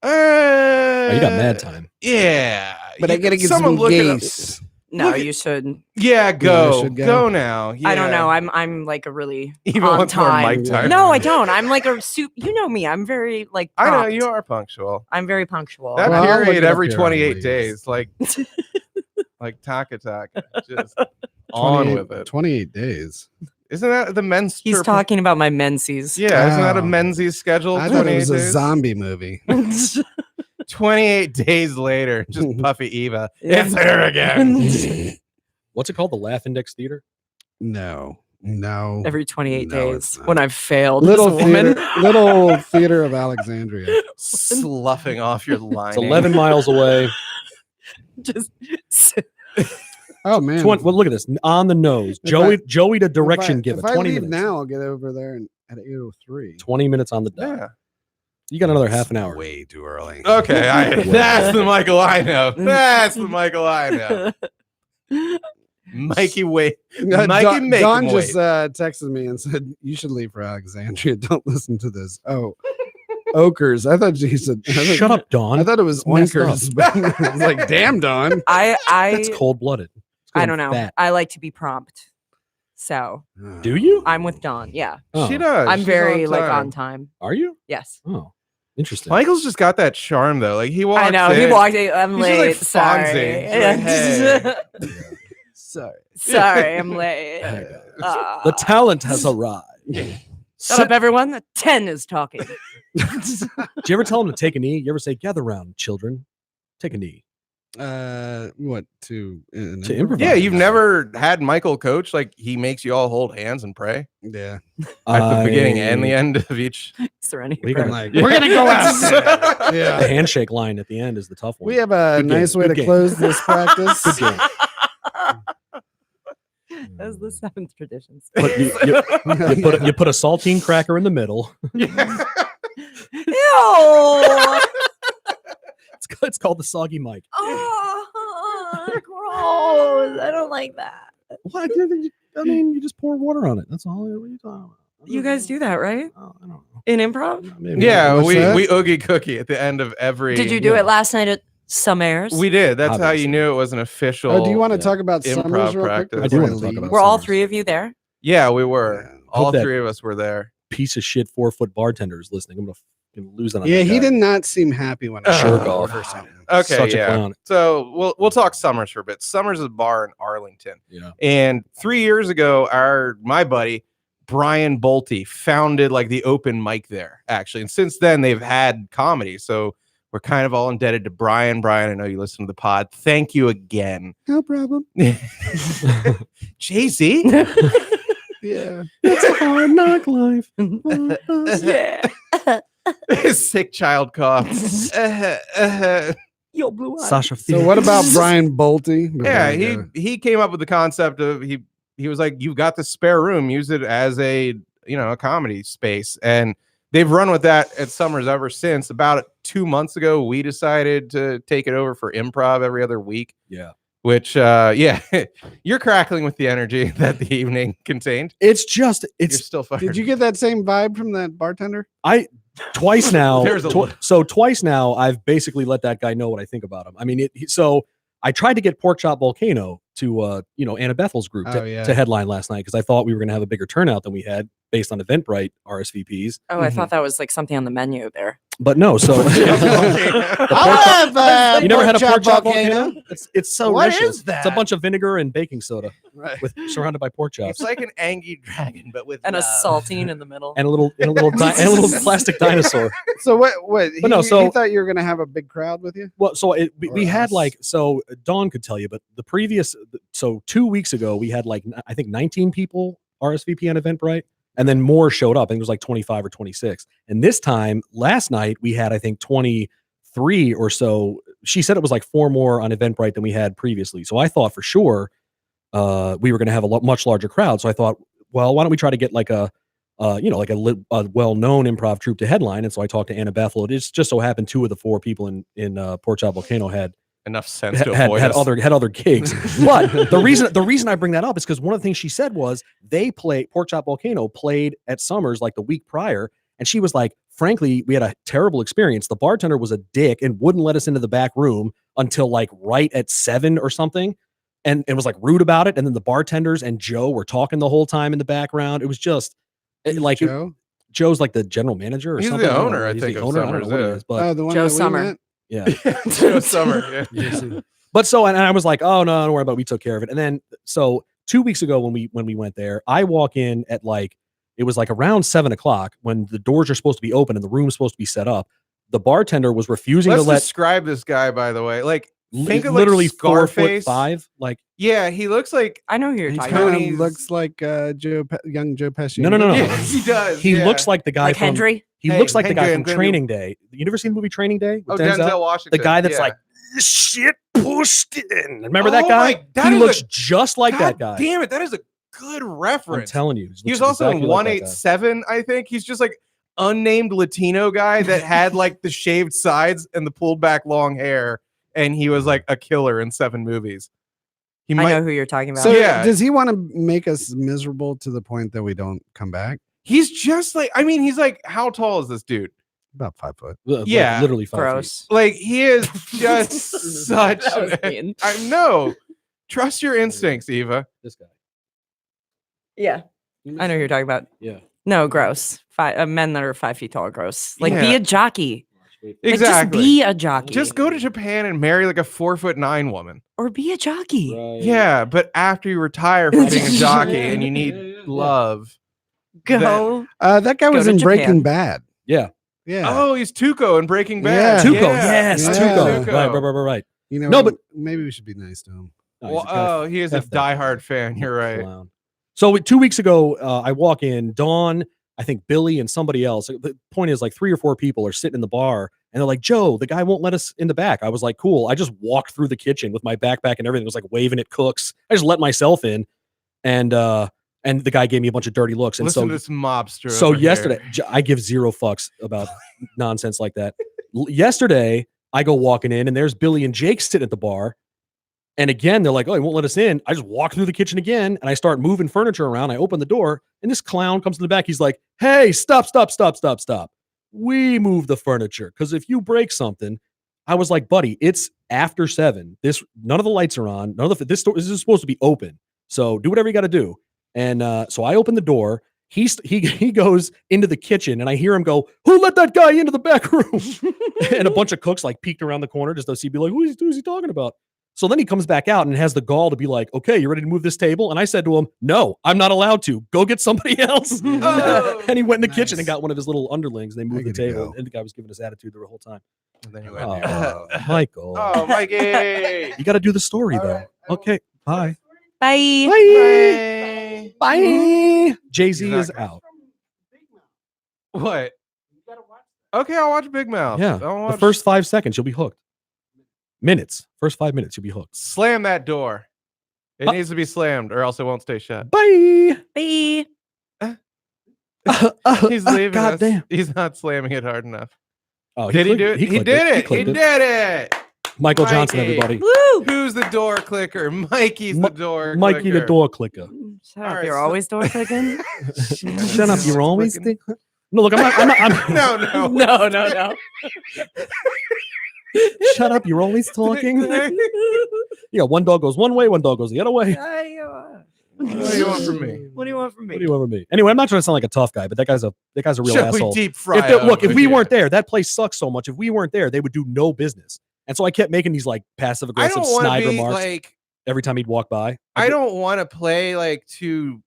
Oh, you got mad time. Yeah, But I gotta get someone some look it up. gas. No, Look at- you should. Yeah, go, should go, go. now. I don't Yeah. know. I'm like a really Even on wants more time. mic time. No, I don't. I'm like a soup. You know me. I'm very like. I know prompt. you are punctual. I'm very punctual. That Well, I'll look period it up every here 28 on days, like Taka Taka, just on 28 with it. 28 days. Isn't that the men's? He's talking about my menses. Yeah, isn't that a Oh. Menzies schedule? I thought it 28 was a days? zombie movie. 28 days later, just Puffy Eva. Yeah. It's her again. What's it called? The Laugh Index Theater? No. Every 28 No, days it's not. when I've failed Little as a woman. theater, Little Theater of Alexandria. Sloughing off your line. It's 11 miles away. Just Oh man. Well, look at this. On the nose. If Joey the direction if giver. If I 20 leave minutes. now, I'll get over there at 8:03. 20 minutes on the dot. Yeah. You got another half an hour. Way too early. Okay, that's the Michael I know. That's the Michael I know. Mikey, wait. Mikey, make Don him just wait. texted me and said you should leave for Alexandria. Don't listen to this. Oh, Okers. I thought he said. Shut up, Dawn. I thought it was It's messed up. Oinkers. But I was like, damn, Don. That's cold blooded. I don't know. I like to be prompt. So Do you? I'm with Dawn. Yeah. Oh. She does. I'm She's very on like time. on time. Are you? Yes. Oh, interesting. Michael's just got that charm though. Like he walks I know. in, He walked in. I'm He's just like late. Sorry. Fonzie. He's like, "Hey." Sorry. Sorry, I'm late. The talent has arrived. Shut up, everyone. The 10 is talking. Do you ever tell him to take a knee? You ever say, "Gather round, children, take a knee"? What to improvise. Yeah, you've never had Michael coach. Like he makes you all hold hands and pray Yeah. at the beginning and the end of each. Serenity. We Prayer. can, Like We're gonna go out. the Yeah. handshake line at the end is the tough one. We have a Good game, nice way good to game. close this practice. Good game. That's the 7th tradition. But you put a saltine cracker in the middle. Ew. It's called the soggy mic. Oh, gross. I don't like that. What? I mean, you just pour water on it. That's all. What are you talking about? You guys do that, right? Oh, I don't know. In improv? Maybe. Yeah, What's we that? oogie cookie at the end of every. Did you do it last night at Summers? We did. That's how Obviously. you knew it was an official. Oh, do you want to yeah. talk about Improv Summers real quick? practice. I do before wanna talk leave? about Were all Summers. 3 of you there? Yeah, we were. Yeah. All Hope that- 3 of us were there. Piece of shit 4-foot bartender is listening. I'm gonna lose that. On Yeah, that he guy. did not seem happy when I Jerk showed off. up or something. Okay, Such a yeah. clown. So we'll talk Summers for a bit. Summers is a bar in Arlington, Yeah. and 3 years ago, my buddy Brian Bolte founded like the open mic there actually, and since then they've had comedy. So we're kind of all indebted to Brian. Brian, I know you listen to the pod. Thank you again. No problem. Jay-Z. Yeah. It's a hard knock life. Yeah. Sick child cough. Yo, blue eyes. Sasha. So what about Brian Bolte? Yeah, he came up with the concept of he was like, you've got the spare room, use it as a comedy space. And they've run with that at Summers ever since. About 2 months ago, we decided to take it over for improv every other week. Yeah. Which, yeah, you're crackling with the energy that the evening contained. You're It's still fired. Did you get that same vibe from that bartender? twice now. There's a So twice now, I've basically let that guy know what I think about him. I mean, so I tried to get Pork Chop Volcano to, Anna Bethel's group to headline last night because I thought we were going to have a bigger turnout than we had based on Eventbrite RSVPs. Oh, I thought that was like something on the menu there. But no, so you never had a pork chop volcano? It's so What delicious. is that? It's a bunch of vinegar and baking soda Right. with surrounded by pork chops It's like an angry dragon, but with And a love. saltine in the middle. and a little plastic dinosaur. So what? But no, so- he thought you were gonna have a big crowd with you. Well, so we Or had us. Dawn could tell you, but the previous 2 weeks ago we had I think 19 people RSVP on Eventbrite, and then more showed up. I think it was like 25 or 26. And this time, last night we had I think 23 or so. She said it was like 4 more on Eventbrite than we had previously. So I thought for sure we were going to have a much larger crowd. So I thought, well, why don't we try to get like a well-known improv troupe to headline? And so I talked to Anna Bethel. It just so happened 2 of the 4 people in Pork Chop Volcano had Enough sense to avoid us. other gigs. But the reason I bring that up is because one of the things she said was Pork Chop Volcano played at Summers like the week prior, and she was like, frankly, we had a terrible experience. The bartender was a dick and wouldn't let us into the back room until like right at 7 or something, and it was like rude about it. And then the bartenders and Joe were talking the whole time in the background. It was just Joe? Joe's like the general manager or He's the something. owner, I He's think, the of owner. I don't know Summers, what it yeah. is, but The one Joe that we Summer. met? yeah. Joe Summer. Yeah. But so, and I was like, oh no, don't worry about it. We took care of it. And then, so 2 weeks ago when we went there, I walk in at it was like around 7 o'clock when the doors are supposed to be open and the room's supposed to be set up. The bartender was refusing Let's to let describe this guy, by the way. Like, think of literally like Scarface. 4'5". Like, Yeah, he looks like I know who you're He talking kind about. Tony's- of looks like young Joe Pesci. No. Yes, he does. he yeah. looks like the guy Like from Hendry? he Hey, looks like the guy Hendry from and Glenn- Training Day. You never seen the movie Training Day? Oh, with Denzel Washington. The guy that's yeah. like shit pushed in. Remember that Oh guy? my- that he is looks a- just like that God guy. Damn it, that is a good I'm reference. telling you. He was looks also exactly in like that guy. 187, I think. He's just like unnamed Latino guy that had like the shaved sides and the pulled back long hair, and he was like a killer in 7 movies. He I might. know who you're talking about. So Yeah. does he want to make us miserable to the point that we don't come back? He's just like. I mean, he's like. How tall is this dude? About 5 foot. Like, Yeah. literally 5 feet. Gross. Like he is just such. That was mean. I know. Trust your instincts, Eva. This guy. Yeah. I know who you're talking about. Yeah. No, gross. Men that are 5 feet tall are gross. Like, be Yeah. a jockey. Like, Exactly. just be a jockey. Just go to Japan and marry like a 4'9" woman. or be a jockey. Yeah, but after you retire from being a jockey and you need love. Go. That guy Go was to in Japan. Breaking Bad. Yeah. Yeah. Oh, he's Tuco in Breaking Bad. Yeah. Tuco. Yes. Yeah. Tuco. Tuco. Right. You know, No, but- maybe we should be nice to him. No, he's Well, a kind of oh, he is a F that diehard fan. You're right. clown. So 2 weeks ago, I walk in. Dawn, I think Billy, and somebody else. The point is, like 3 or 4 people are sitting in the bar, and they're like, "Joe, the guy won't let us in the back." I was like, "Cool." I just walked through the kitchen with my backpack and everything. I was like waving at cooks. I just let myself in, and the guy gave me a bunch of dirty looks. And Listen so, to this mobster. so over here. yesterday, I give 0 fucks about nonsense like that. Yesterday, I go walking in, and there's Billy and Jake sitting at the bar. And again, they're like, "Oh, he won't let us in." I just walk through the kitchen again, and I start moving furniture around. I open the door, and this clown comes in the back. He's like, "Hey, stop. We move the furniture, because if you break something," I was like, "Buddy, it's after 7. None of the lights are on. This is supposed to be open. So do whatever you got to do." And so I open the door. He goes into the kitchen, and I hear him go, "Who let that guy into the back room?" And a bunch of cooks like peeked around the corner just to see, be like, who is he talking about? So then he comes back out and has the gall to be like, "Okay, you ready to move this table?" And I said to him, "No, I'm not allowed to. Go get somebody else." Oh, And he went in the kitchen nice. and got one of his little underlings. They moved the gotta table, go. and the guy was giving us attitude the whole time. And then you went, Oh, Michael, oh, Mikey. you got to do the story All though. right. Okay, bye. Bye. Bye. Bye. Jay-Z He's not is gonna- out. What? Okay, I'll watch Big Mouth. Yeah, I'll the watch- first 5 seconds you'll be hooked. First 5 minutes you'll be hooked. Slam that door. It Huh? needs to be slammed, or else it won't stay shut. Bye. Bye. He's leaving God us. damn. He's not slamming it hard enough. Oh, Did he do it? He clicked did it. He clicked did it. Michael Johnson, Mikey. everybody. Woo! Who's the door clicker? Mikey's the door Mikey clicker. the door clicker. Shut All up, right, you're so- always door clicking. Shut up, you're always Clicking. No, look, I'm not No. No. Shut up, you're always talking. Yeah, one dog goes one way, one dog goes the other way. What do you want from me? What do you want from me? What do you want from me? Anyway, I'm not trying to sound like a tough guy, but that guy's a real Shall we asshole. deep fry If him? look, if we Yeah. weren't there, that place sucks so much. If we weren't there, they would do no business. And so I kept making these like passive I aggressive don't want snide to be remarks like. every time he'd walk by. I don't want to play like to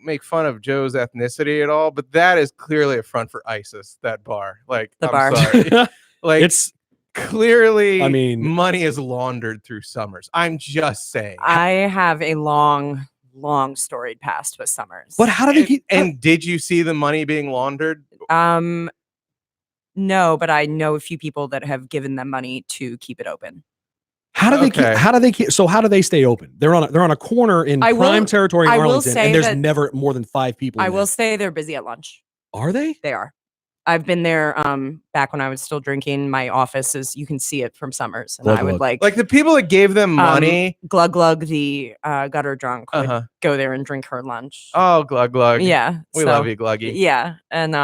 make fun of Joe's ethnicity at all, but that is clearly a front for ISIS. That bar, like The I'm bar. sorry. Like It's clearly, I mean- money is laundered through Summers. I'm just saying. I have a long storied past with Summers. but how do they And, keep and did you see the money being laundered? No, but I know a few people that have given them money to keep it open. how do they Okay. keep how do they keep so how do they stay open? They're on a corner in I will- prime territory in I will Arlington, say and there's that- never more than 5 people. I in will there. say they're busy at lunch. Are they? They are. I've been there back when I was still drinking. My office is, you can see it from Summers. And Glug I would glug. Like the people that gave them money. Glug Glug, the gutter drunk, would Uh-huh. go there and drink her lunch. Oh, glug glug. Yeah. we so- love you, Gluggy. Yeah. And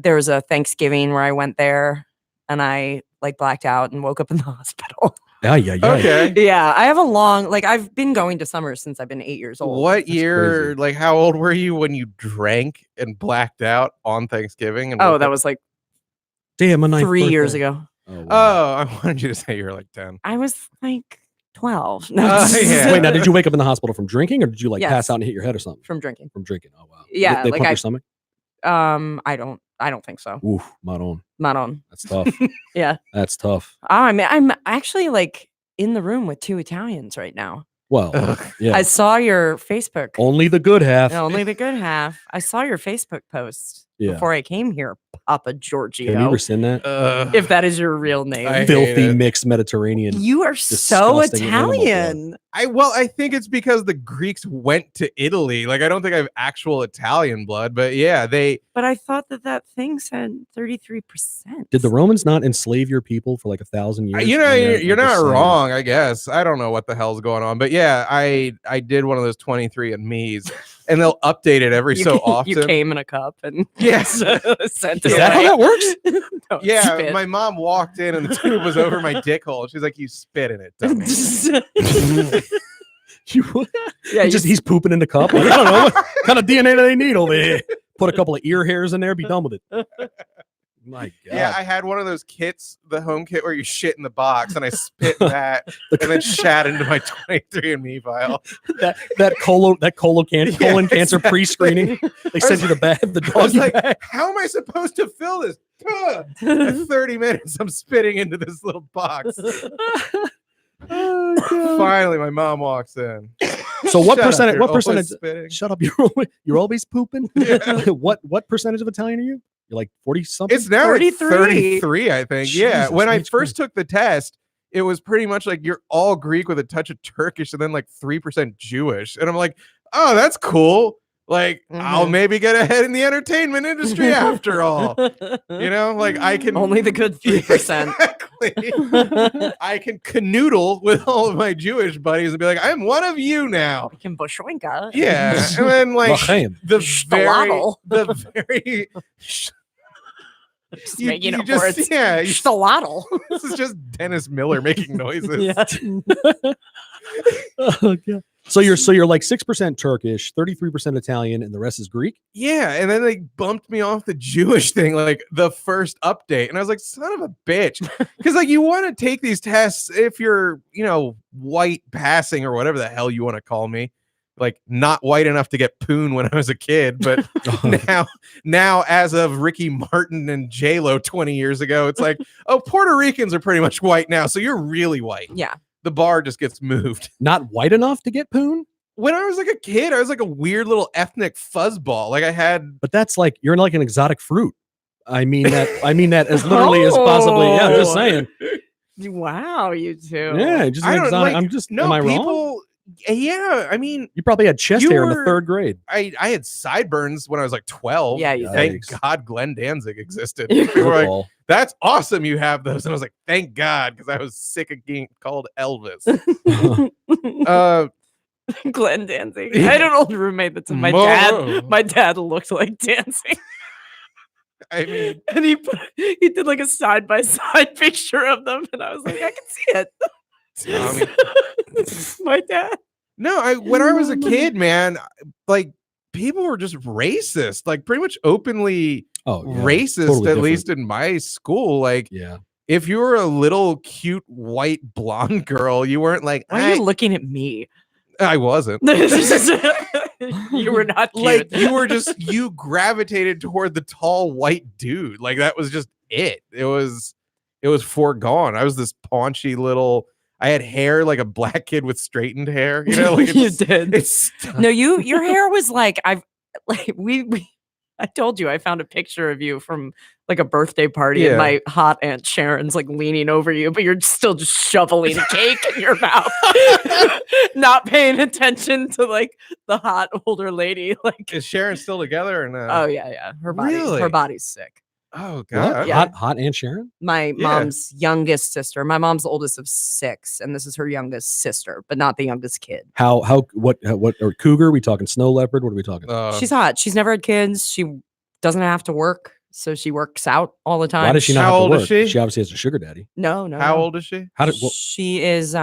there was a Thanksgiving where I went there and I like blacked out and woke up in the hospital. Yeah. Okay. Yeah. I have a long, I've been going to Summers since I've been 8 years old. What That's year? crazy. Like, how old were you when you drank and blacked out on Thanksgiving? And Oh, woke that up- was like Damn, my ninth 3 years birthday. ago. Oh, wow. Oh, I wanted you to say you were like 10. I was like 12. No, Oh, yeah. Wait, now did you wake up in the hospital from drinking, or did you like pass Yes. out and hit your head or something from drinking. from drinking? Oh wow. Yeah, They like pump I- your stomach. I don't think so. Oof, not on. Not on. That's tough. Yeah. That's tough. I'm actually like in the room with 2 Italians right now. Well, Ugh. yeah. I saw your Facebook. Only the good half. Only the good half. I saw your Facebook post Yeah. before I came here, Papa Can you Giorgio. rescind that? If that is your real name. I hate Filthy it. mixed Mediterranean. You are so disgusting animal blood. Italian. I think it's because the Greeks went to Italy. Like, I don't think I have actual Italian blood, but yeah, But I thought that thing said 33%. Did the Romans not enslave your people for like 1,000 years? you're I'm not just saying. wrong, I guess. I don't know what the hell's going on, but yeah, I did one of those 23 and me's, and they'll update it every so often. You came in a cup and Yes. sent Is it that how away. that works? No, it's Yeah, spit. my mom walked in and the tube was over my dick hole. She's like, "You spit in it, dummy." Yeah, He's pooping in the cup. Like, I don't know what kind of DNA do they need over here. Put a couple of ear hairs in there, be done with it. My God. Yeah, I had one of those kits, the home kit where you shit in the box, and I spit in that, and then shat into my 23andMe file. that colon Yeah, cancer exactly. pre-screening. They send you the bag, the I was doggy like, bag. how am I supposed to fill this? Ugh. At 30 minutes, I'm spitting into this little box. Finally, my mom walks in. So what Shut up, percentage? you're What always percentage? spitting. Shut up! You're always pooping. Yeah. What percentage of Italian are you? You're like 40 something. It's now like 33. 33, I think. Yeah. Jesus When I H. first took the test, it was pretty much like you're all Greek with a touch of Turkish and then like 3% Jewish. And I'm like, oh, that's cool. Like, I'll Mhm. maybe get ahead in the entertainment industry after all. You know, like I can Only the good 3%. Exactly. I can canoodle with all of my Jewish buddies and be like, I'm one of you now. We can bushwinka. Yeah. And then like L'chaim. the very Shtaladdle. the very Just you- making you up just- words. yeah, you- Shtaladdle. this is just Dennis Miller making noises. Yeah. Oh, God. So you're like 6% Turkish, 33% Italian, and the rest is Greek. Yeah, and then they bumped me off the Jewish thing like the first update, and I was like, "Son of a bitch," because like you want to take these tests if you're, white passing or whatever the hell you want to call me, like not white enough to get poon when I was a kid, but now as of Ricky Martin and J Lo 20 years ago, it's like, oh, Puerto Ricans are pretty much white now, so you're really white. Yeah. The bar just gets moved. Not white enough to get poon, When I was like a kid, I was like a weird little ethnic fuzzball. Like I had but that's like you're like an exotic fruit. I mean that as literally as possibly. Yeah, I'm just saying. Wow, you two. Yeah, just I an don't exotic. like- I'm just. no am I people wrong? Yeah, I mean, You probably had chest You hair in the were- 3rd grade. I had sideburns when I was like 12. Yeah, you Thank did. God Glenn Danzig existed. Yeah. People were like, Football. that's awesome you have those. And I was like, thank God, because I was sick of being called Elvis. uh, Glenn Danzig. I had an old roommate that said my Morrow. dad looked like Danzig. I mean, And he did like a side by side picture of them, and I was like, I can see Tommy. it. My dad. No, when I was a kid, man, like people were just racist, like pretty much openly Oh, yeah. racist, Totally at different. least in my school. Like, Yeah. if you were a little cute white blonde girl, you weren't like, Why are you looking at me? I wasn't. You were not cute. Like you gravitated toward the tall white dude. Like that was just it. It was foregone. I was this paunchy little. I had hair like a black kid with straightened hair. You know, like you did. It's No, your hair was like I told you I found a picture of you from like a birthday party and Yeah. my hot Aunt Sharon's like leaning over you, but you're still just shoveling cake in your mouth, not paying attention to like the hot older lady. Like, Is Sharon still together or no? oh yeah, her Really? body's sick. Oh What? god. Yeah. Hot Aunt Sharon? My Yeah. mom's youngest sister. My mom's the oldest of 6, and this is her youngest sister, but not the youngest kid. What or cougar? We talking snow leopard? What are we talking? She's hot. She's never had kids. She doesn't have to work, so she works out all the time. Why does she not How have to old is work? she? She obviously has a sugar daddy. No. How old is she? How did She is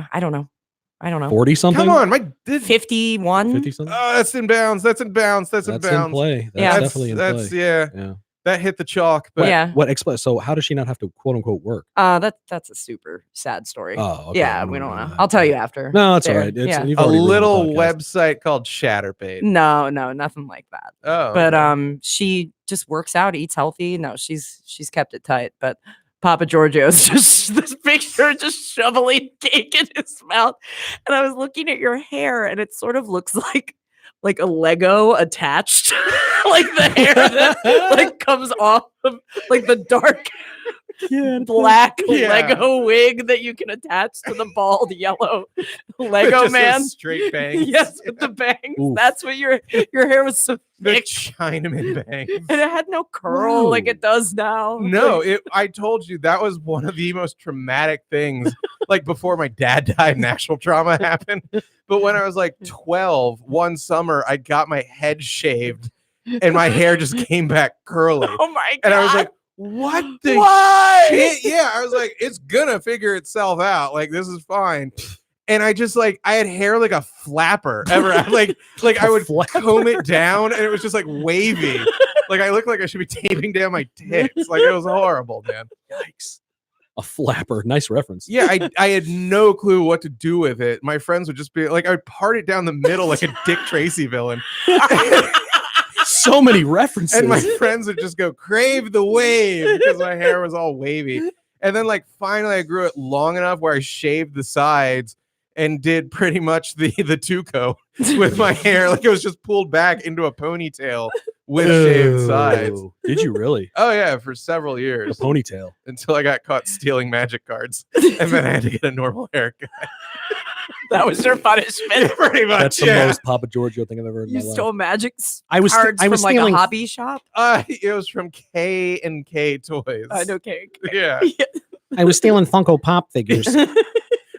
I don't know. 40 something? Come on, my 51. 50 something? Oh, that's in bounds. That's in bounds. That's in That's in bounds. play. That's Yeah. definitely in That's play. yeah. Yeah. That hit the chalk. But Yeah. What explain? So how does she not have to quote unquote work? That's a super sad story. Oh, okay. Yeah, I'm we not don't gonna know. that. I'll tell you after. No, it's all There. right. It's, Yeah. you've a already ruined the little podcast. website called Shatterbait. No, nothing like that. Oh, But okay. she just works out, eats healthy. No, she's kept it tight. But Papa Giorgio's just this picture just shoveling cake in his mouth. And I was looking at your hair, and it sort of looks like a Lego attached. Like the hair that like comes off of like the dark black Yeah. Lego wig that you can attach to the bald yellow With Lego just those man. straight bangs. Yes, with the bangs. Oof. That's what your hair was so The thick. Chinaman bangs. And it had no curl like it does now. No, Like, I told you that was one of the most traumatic things. Like before my dad died, national trauma happened. But when I was like 12, one summer, I got my head shaved and my hair just came back curly. oh my god. And I was like, what the Why? shit? Yeah, I was like, it's gonna figure itself out. Like, this is fine. And I just like I had hair like a flapper ever. like I would comb it down and it was just like wavy. Like I looked like I should be taping down my tits. Like it was horrible, man. Yikes. A flapper. Nice reference. Yeah, I had no clue what to do with it. My friends would just be like, I'd part it down the middle like a Dick Tracy villain. So many references. And my friends would just go crave the wave because my hair was all wavy. And then like finally I grew it long enough where I shaved the sides and did pretty much the tuco with my hair. Like it was just pulled back into a ponytail with shaved sides. Ew. Did you really? Oh yeah, for several A years ponytail. until I got caught stealing magic cards. And then I had to get a normal haircut. That was your punishment. Pretty much. That's the yeah. most Papa Giorgio thing I've ever heard in You my life. stole magic I was cards I was from like stealing a hobby shop. It was from K&K Toys. I know cake. Yeah. I was stealing Funko Pop figures.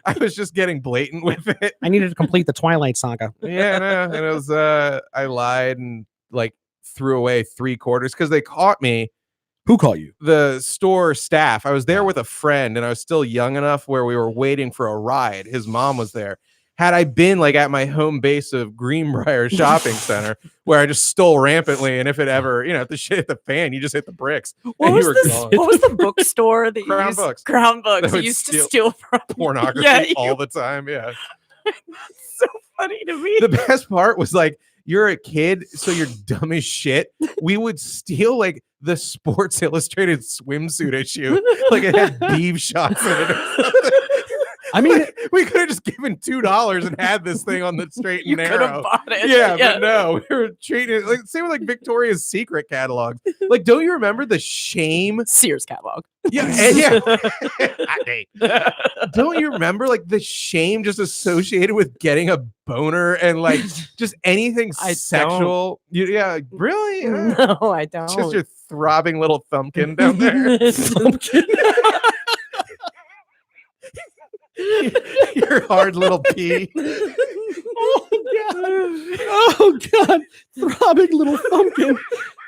I was just getting blatant with it. I needed to complete the Twilight Saga. Yeah, no, and it was I lied and like threw away 3/4 because they caught me. Who caught you? The store staff. I was there with a friend and I was still young enough where we were waiting for a ride. His mom was there. Had I been like at my home base of Greenbrier Shopping Center where I just stole rampantly, and if it ever, if the shit hit the fan, you just hit the bricks. What And was, you were this, gone. what was the bookstore that you Crown used? Books. Crown Books. That You would used to steal steal from. Pornography Yeah, you- all the time. Yeah. so funny to me. The best part was like you're a kid, so you're dumb as shit. We would steal like the Sports Illustrated swimsuit issue, like it had beef shots in it. Or something. I mean, we could have just given $2 and had this thing on the straight and You could have narrow. bought it. Yeah, but no, we were treating it like same with like Victoria's Secret catalogs. Like, don't you remember the shame? Sears catalog. Yeah, and yeah. Hot date. Don't you remember like the shame just associated with getting a boner and like just anything I sexual? Yeah, really? No, I don't. Just your throbbing little thumbkin down there. Thumbkin. Your hard little pee. Oh God, throbbing little thumbkin.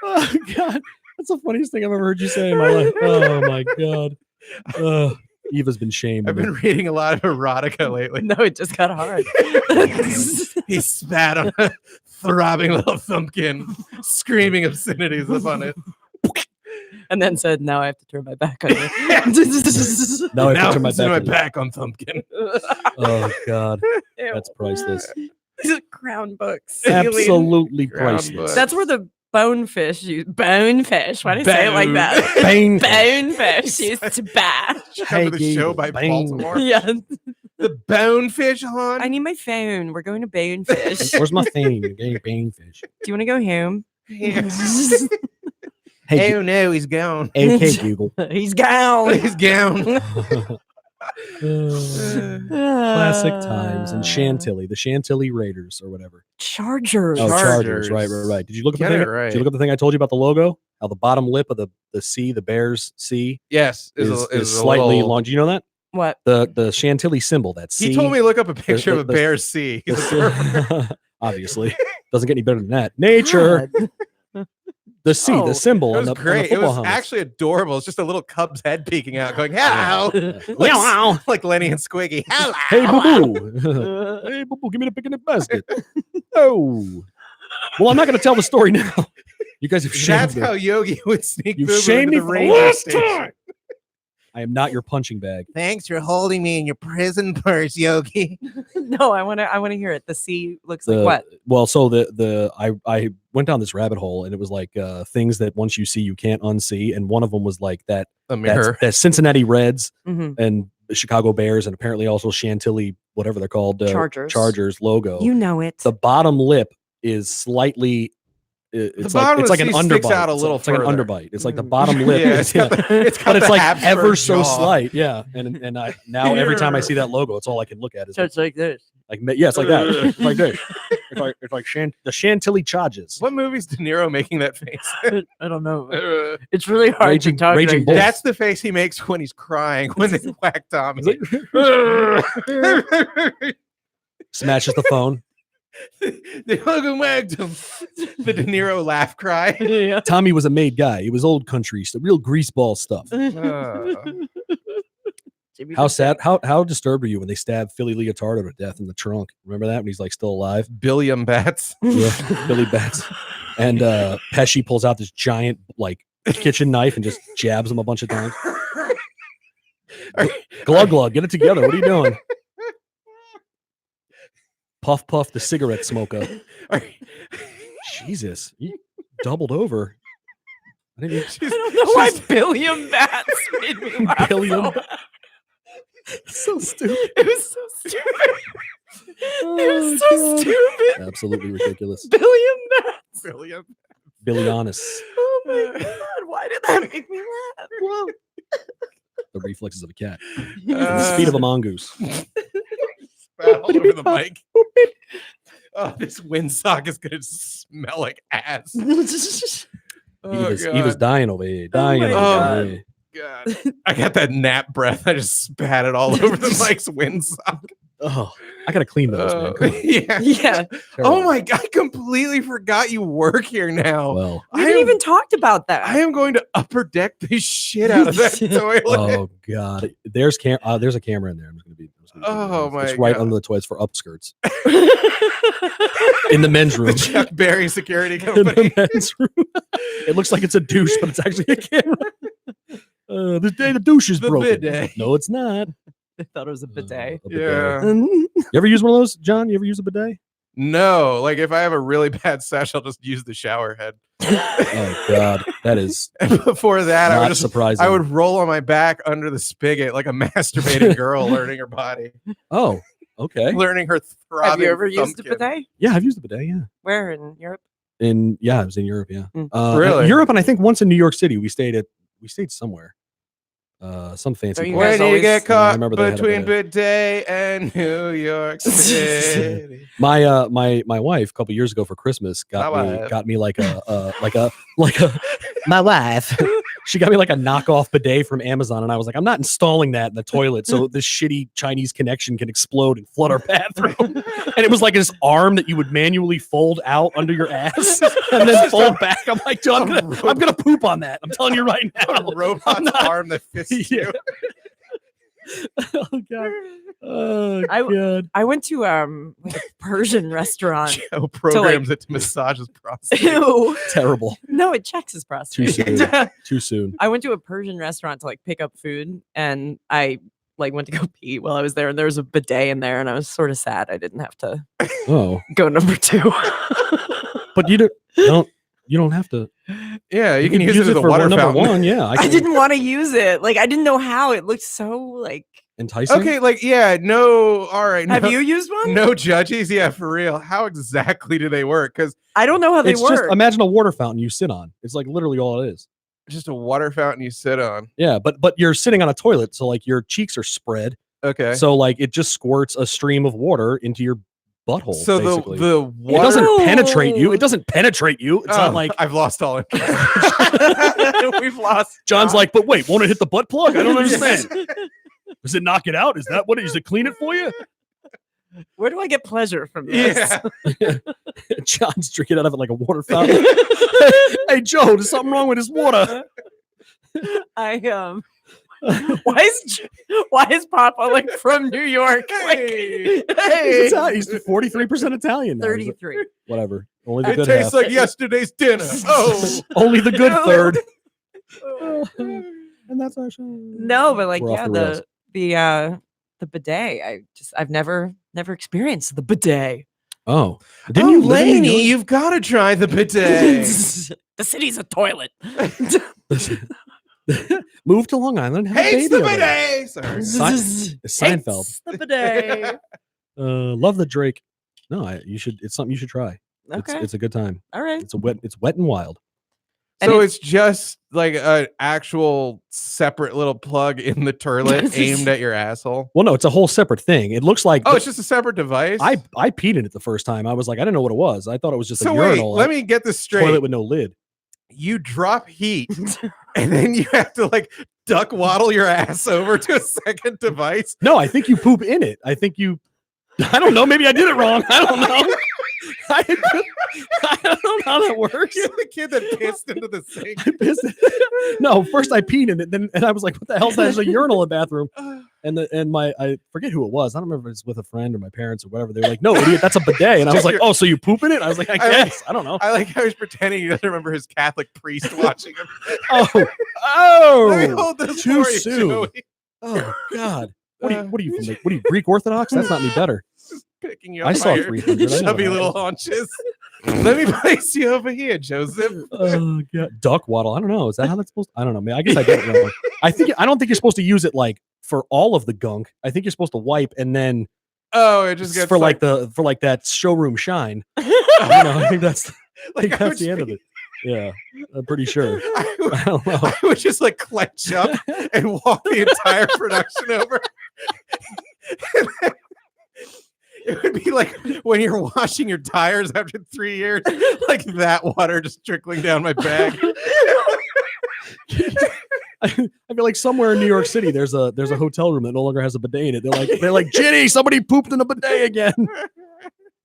Oh God, that's the funniest thing I've ever heard you say in my life. Oh my God. Eva's been shamed. I've been reading a lot of erotica lately. No, it just got hard. He spat on a throbbing little thumbkin, screaming obscenities upon it. And then said, "Now I have to turn my back on you." Now I have to turn I'm my my back. back on thumbkin. Oh God, Ew. that's priceless. Crown books. Absolutely Ground priceless. books. That's where the bonefish bonefish. Why do you say it like that? Bang. Bonefish used to bash. Cover the Hey, show by bang. Baltimore. Yeah. The bonefish, hon. I need my phone. We're going to bonefish. Do Where's my thing? You're getting bangfish. you want to go home? Yeah. Hey, Oh no, he's gone. okay, Google. He's gone. He's gone. Classic times and Chantilly, the Chantilly Raiders or whatever. Chargers. Oh, Chargers. Chargers. Right. Did you look at the Get thing? it right. Did you look at the thing I told you about the logo? How the bottom lip of the C, the Bears C, Yes, is a slightly little- long. Do you know that? What? The Chantilly symbol, that C. He told me to look up a picture of a the- bear C. Obviously, doesn't get any better than that. Nature. God. The C, Oh, the symbol It on was the great. It football was helmets. actually adorable. It's just a little cub's head peeking out, going, "Hello," Wow. like Lenny and Squiggy. Hello. Hey, boo boo. Hey, boo boo, give me the picnic basket. Oh. Well, I'm not going to tell the story now. You guys have shamed That's me. how Yogi would sneak You've Boo Boo shamed into me the for the ranger last station. time. I am not your punching bag. Thanks for holding me in your prison purse, Yogi. No, I want to hear it. The C looks like what? Well, so I went down this rabbit hole and it was like things that once you see you can't unsee, and one of them was like that A mirror. that Cincinnati Reds Mhm. and the Chicago Bears and apparently also Chantilly, whatever they're called, Chargers logo. You know it. The bottom lip is slightly. It's like bottom it's of like the an C sticks underbite. out a little it's like an further. underbite. It's like the Mm. bottom lip. Yeah, is, it's got the but it's like Habsburg ever so jaw. slight. Yeah, and I now every time I see that logo, it's all I can look at. Is So it's like this. like yeah, it's like that. It's like this. It's like the Chantilly Chargers. What movie's De Niro making that face? I don't know. It's really hard Raging- to talk Raging like Bull. this. That's the face he makes when he's crying when they whack Tommy. Smashes the phone. They hug and wagged him. The De Niro laugh cry. Yeah. Tommy was a made guy. He was old country stuff, real greaseball stuff. Jimmy How the sad? How disturbed were you when they stabbed Philly Leotardo to death in the trunk? Remember that when he's like still alive? Billiam bats. Yeah, Billy Bats. And Pesci pulls out this giant like kitchen knife and just jabs him a bunch of times. Glug glug, get it together. What are you doing? Puff puff the cigarette smoker. Jesus, you doubled over. I didn't I don't know why Billiam Bats made me laugh. Billiam so so stupid. It was so stupid. It Oh, was so God. stupid. Absolutely ridiculous. Billiam Bats. Billiam. Billianus. Oh my god! Why did that make me laugh? Whoa. The reflexes of a cat. Uh, The speed of a mongoose. Spat all over the mic. Oh, this windsock is gonna smell like ass. Oh, Eva's dying over here. Dying my over God. here. God. I got that nap breath. I just spat it all over the mic's windsock. Oh, I gotta clean those, man. Come on. Yeah. Yeah. Oh my god! I completely forgot you work here now. Well, We I haven't am- even talked about that. I am going to upper deck the shit out of that toilet. oh god, there's a camera in there. I'm just gonna be. Oh, It's my right God. under the toilets for upskirts in the men's room. The Chuck Berry security In company. the men's room. It looks like it's a douche, but it's actually a camera. This day the douche is The broken. bidet. No, it's not. I thought it was a bidet. A bidet. Yeah. You ever use one of those, John? You ever use a bidet? No, like if I have a really bad sesh, I'll just use the shower head. Oh God, that is And before that, not surprising. I would roll on my back under the spigot like a masturbating girl learning her body, Oh, okay. learning her throbbing. Have you ever used a thumbkin. bidet? Yeah, I've used the bidet. Yeah, Where in Europe? I was in Europe. Yeah, Mm. Really? Europe, and I think once in New York City. We stayed somewhere, some fancy. So you place. guys When you always- get I caught remember they had a between bidet. bidet and New York City. My my wife a couple years ago for Christmas My wife. got me like a My wife. she got me like a knockoff bidet from Amazon, and I was like, I'm not installing that in the toilet so this shitty Chinese connection can explode and flood our bathroom. And it was like this arm that you would manually fold out under your ass and then fold back. I'm like, dude, I'm gonna poop on that. I'm telling you right now. A robot's not- arm that fists you. Oh God. Oh I- God. I went to like a Persian restaurant. Joe programs it to massage his prostate. Ew. Terrible. No, it checks his prostate. Too soon. Too soon. I went to a Persian restaurant to like pick up food, and I like went to go pee while I was there, and there was a bidet in there, and I was sort of sad I didn't have to Oh. go number 2. But you don't have to. Yeah, you can use it as a for water number fountain. one. Yeah, I didn't want to use it. Like I didn't know how. It looked so like. enticing. Okay, like yeah, no, all right. Have no, you used one? no judges? Yeah, for real. How exactly do they work? Because I don't know how they It's work. just imagine a water fountain you sit on. It's like literally all it is. just a water fountain you sit on. Yeah, but you're sitting on a toilet, so like your cheeks are spread. Okay. So like it just squirts a stream of water into your butthole. So basically. the it water doesn't penetrate you. No. It doesn't penetrate you. It's Oh, not like I've lost all interest. We've lost. John's like, but wait, won't it hit the butt plug? I don't understand. Does it knock it out? Is that what it is? It clean it for you? Where do I get pleasure from this? Yeah. John's drinking out of it like a water fountain. Hey Joe, there's something wrong with his water. I why is Papa like from New York? Like, Hey. He's Italian. He's 43% Italian now. 33. Whatever. Only the It good tastes half. like yesterday's dinner. Oh. Only the good No. third. And that's our show. No, but like We're off yeah, the rails. the bidet. I've never experienced the bidet. Oh, Didn't you, live in New Laney? York? You've got to try the bidet. The city's a toilet. Move to Long Island. Have a Hates baby the over there. bidet. Sorry. It's Seinfeld. Hates the bidet. Love the Drake. No, you should. It's something you should try. Okay. It's a good time. All right. It's wet and wild. And So it's just like an actual separate little plug in the toilet aimed at your asshole. Well, no, it's a whole separate thing. It looks like Oh, it's just a separate device. I peed in it the first time. I was like, I didn't know what it was. I thought it was just so a wait, urinal. let me get this straight. Toilet with no lid. You drop heat, and then you have to like duck waddle your ass over to a second device. No, I think you poop in it. I think you. I don't know. Maybe I did it wrong. I don't know. I don't know how that works. You're the kid that pissed into the sink. I pissed it. No, first I peed in it, then and I was like, "What the hell? There's a urinal in the bathroom." And I forget who it was. I don't remember if it's with a friend or my parents or whatever. They were like, "No, idiot, that's a bidet." And I was like, "Oh, so you poop in it?" I was like, "I guess. I don't know." I like how he's pretending he doesn't remember his Catholic priest watching him. Oh, Let me hold this too for you, soon. Joey. Oh God. What are you from? What are you, Greek Orthodox? That's not any better. Just picking you I up saw by your 300. I know what chubby that little is. haunches. Let me place you over here, Joseph. Oh God. Duck waddle. I don't know. Is that how that's supposed to? I don't know. Man, I guess I get it wrong. I don't think you're supposed to use it like for all of the gunk. I think you're supposed to wipe and then Oh, it just gets for like that showroom shine. I think that's like I that's would the end of just- it. Yeah, I'm pretty sure. I would, I don't know. I would just like clench up and walk the entire production over. And then it would be like when you're washing your tires after 3 years, like that water just trickling down my bag. I feel like somewhere in New York City, there's a hotel room that no longer has a bidet in it. They're like, Ginny, somebody pooped in the bidet again.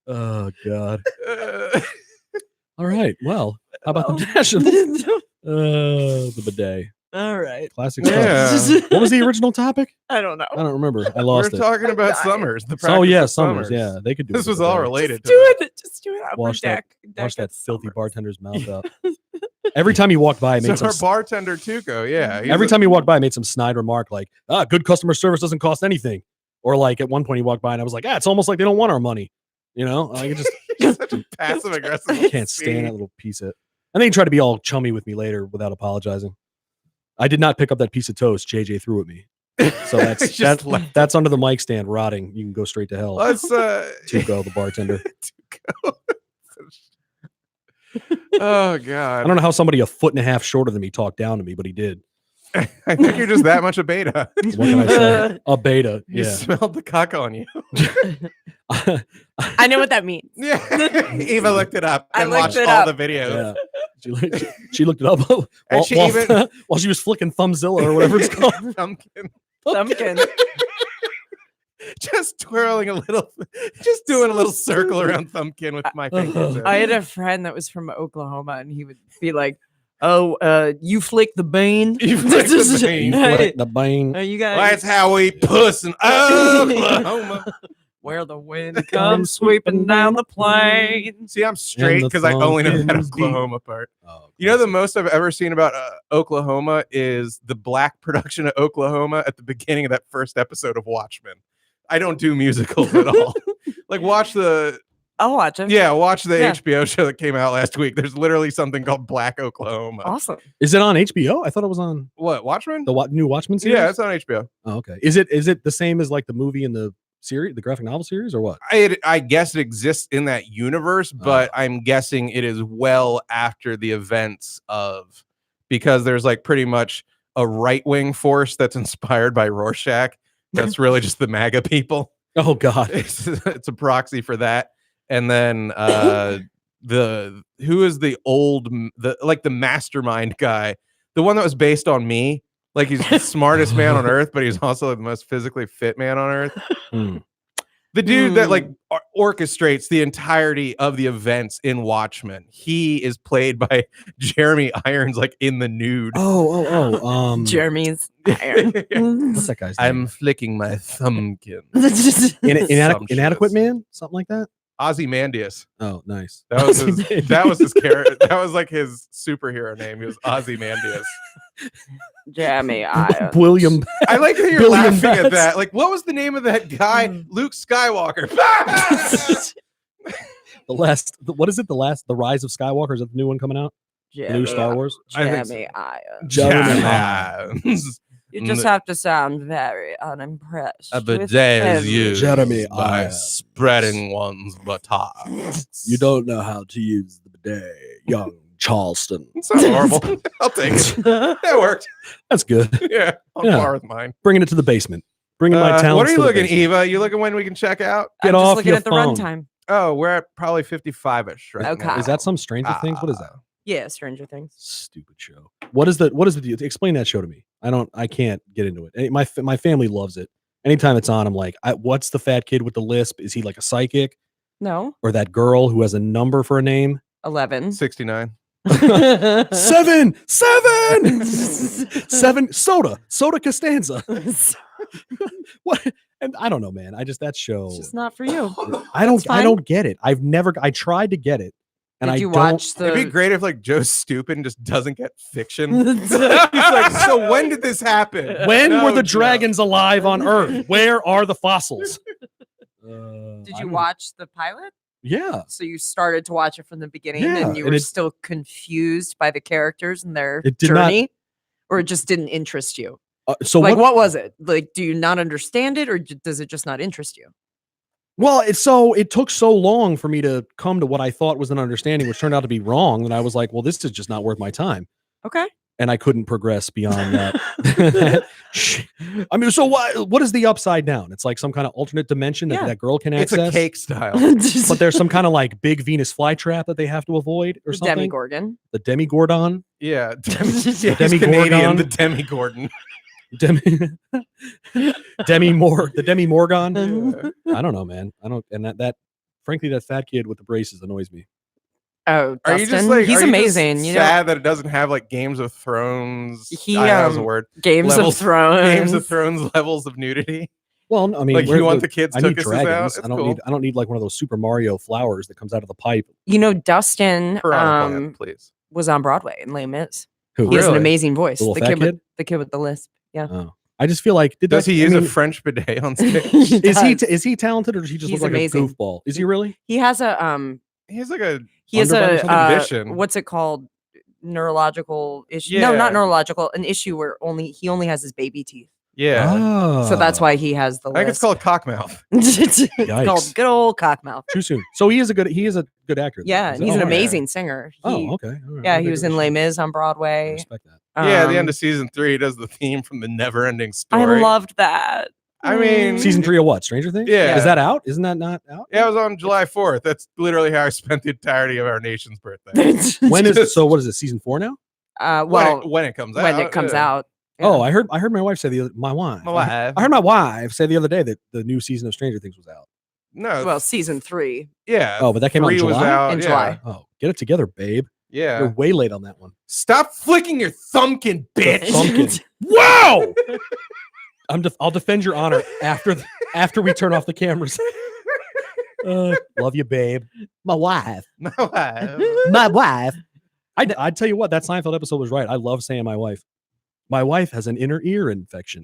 Oh God. All right. Well, how about the national? The bidet. All right. Classic Yeah. stuff. What was the original topic? I don't know. I don't remember. I We're lost it. talking about Die. summers. The Oh practice yeah, of summers. Yeah, they could do. This it was with all that. related to Do that. it. Just do it. Upper Wash that- deck. Wash that at filthy Summers. bartender's mouth out. Every time he walked by, I made So some. our bartender Tuco, yeah. he's Every a- time he walked by, I made some snide remark like, good customer service doesn't cost anything. Or like at one point he walked by and I was like, it's almost like they don't want our money. You know, I just he's such a passive aggressive. can't stand that little piece of. And then he tried to be all chummy with me later without apologizing. I did not pick up that piece of toast JJ threw at me. So that's under the mic stand rotting. You can go straight to hell. Let's Tuco, the bartender. Oh God. I don't know how somebody a foot and a half shorter than me talked down to me, but he did. I think you're just that much a beta. What can I say? A beta. You Yeah. smelled the cock on you. I know what that means. Yeah. Eva looked it up I and looked watched it all up. the videos. Yeah. She looked it up And she even- while she was flicking Thumbzilla or whatever it's called. Thumbkin. Thumbkin. Just twirling a little, just doing a little circle around Thumbkin with my fingers. I had a friend that was from Oklahoma, and he would be like, "Oh, you flick the bean? You flick the bean. Hey, The bane. you guys, That's how we puss in Oklahoma. where the wind comes sweeping down the plain." See, I'm straight the because I only know that Thumbkins beat. Oklahoma part. Oh, You know, the most I've ever seen about Oklahoma is the black production of Oklahoma at the beginning of that first episode of Watchmen. I don't do musicals at all. Like, watch the I'll watch it. watch the Yeah. HBO show that came out last week. There's literally something called Black Oklahoma. Awesome. Is it on HBO? I thought it was on What, Watchmen? the new Watchmen series. Yeah, it's on HBO. Oh, okay. Is it the same as like the movie and the series, the graphic novel series, or what? I guess it exists in that universe, but I'm guessing it is well after the events of, because there's like pretty much a right-wing force that's inspired by Rorschach. That's really just the MAGA people. Oh God. It's a proxy for that. And then who is the mastermind guy, the one that was based on me. Like, he's the smartest man on earth, but he's also the most physically fit man on earth. Hmm. The dude that like orchestrates the entirety of the events in Watchmen. He is played by Jeremy Irons, like in the nude. Jeremy's iron. What's that guy's name? I'm flicking my thumbkin. Inadequate man, something like that. Ozymandias. Oh, nice. That was his character. That was like his superhero name. He was Ozymandias. Jeremy Irons. William. I like that you're Billion laughing at bats. that. Like, what was the name of that guy? Luke Skywalker. What is it? The Rise of Skywalker? Is that the new one coming out? The new Star Wars? I think so. Jeremy Irons. Jeremy Irons. You just have to sound very unimpressed. A with bidet is him. used Jeremy by Irons. spreading one's buttocks. You don't know how to use the bidet, young Charleston. It's not horrible. I'll take it. That worked. That's good. Yeah, on Yeah. par with mine. Bringing it to the basement. Bringing my talents. What are you to the looking, basement. Eva? You looking when we can check out? Get I'm off just looking your at the phone. runtime. Oh, we're at probably 55ish right Okay. now. Is that some Stranger Things? What is that? Yeah, Stranger Things. Stupid show. What is the deal? Explain that show to me. I can't get into it. My family loves it. Anytime it's on, I'm like, what's the fat kid with the lisp? Is he like a psychic? No, Or that girl who has a number for a name? 11. 69. Seven. Soda Costanza. What? And I don't know, man. That show. It's just not for you. I That's don't fine. get it. I tried to get it. And Did I you don't. watch the? It'd be great if like Joe Stupid just doesn't get fiction. He's like, so when did this happen? When No, were the Joe. dragons alive on Earth? Where are the fossils? Did you watch the pilot? Yeah. So you started to watch it from the beginning, Yeah, and you and were it- still confused by the characters and their It did not- journey, or it just didn't interest you. So Like, what was it? Like, do you not understand it, or does it just not interest you? Well, it took so long for me to come to what I thought was an understanding, which turned out to be wrong. That I was like, well, this is just not worth my time, Okay. and I couldn't progress beyond that. I mean, so what is the upside down? It's like some kind of alternate dimension that Yeah. that girl can It's access. a cake style. But there's some kind of like big Venus flytrap that they have to avoid or The something. Demigorgon. The Demigordon. Yeah. He's He's Canadian, the Demigorgon. The Demimorgon. I don't know, man. I don't, and that frankly, that fat kid with the braces annoys me. Oh, Are you just Dustin? like He's are you just amazing. You know, sad that it doesn't have like Games of Thrones? He, that was a word. Games levels- of Thrones. Games of Thrones levels of nudity. Well, I mean, Like, you want the kids I need tookuses dragons. out? It's I don't cool. need. I don't need like one of those Super Mario flowers that comes out of the pipe. You know, Dustin Piranha Plant, please. was on Broadway in Les Mis. Who? He has an Really? amazing voice. The little The fat kid, with kid? the kid with the lisp. Yeah. Oh, I just feel like Does he use a French bidet on stage? Is he talented or does he just He's look like amazing. a goofball? Is he really? He has a He has like a he has a Underbite ambition. what's it called? neurological issue. No, Yeah. not neurological. An issue where he only has his baby teeth. Yeah. Oh. So that's why he has the I think it's lisp. called cockmouth. It's Yikes. called good old cockmouth. too soon. So he is a good actor. then, Yeah, is and it? he's an Oh, amazing singer. Oh, okay. All right. Yeah, I'll he give was it a in Les shot. Mis on I Broadway. respect that. Yeah, at the end Um, of season 3, he does the theme from the Never-Ending I Story. loved that. I mean, Season 3 of what? Stranger Things? Yeah. Is that out? Isn't that not out? Yeah, it was on July 4th. That's literally how I spent the entirety of our nation's birthday. When is Just- so? What is it? Season 4 now? well, when it comes out. when it comes yeah. out. Oh, I heard my wife say my wife. My wife. I heard my wife say the other day that the new season of Stranger Things was out. No. Well, season 3 yeah. Oh, but that came out in 3 was July? out, in yeah. July. Oh, get it together, babe. Yeah. You're way late on that one. Stop flicking your thumbkin, bitch. Thumbkin. Wow! I'll defend your honor after we turn off the cameras. Love you, babe. My wife. My wife. My wife. I'd tell you what, that Seinfeld episode was right. I love saying my wife. My wife has an inner ear infection.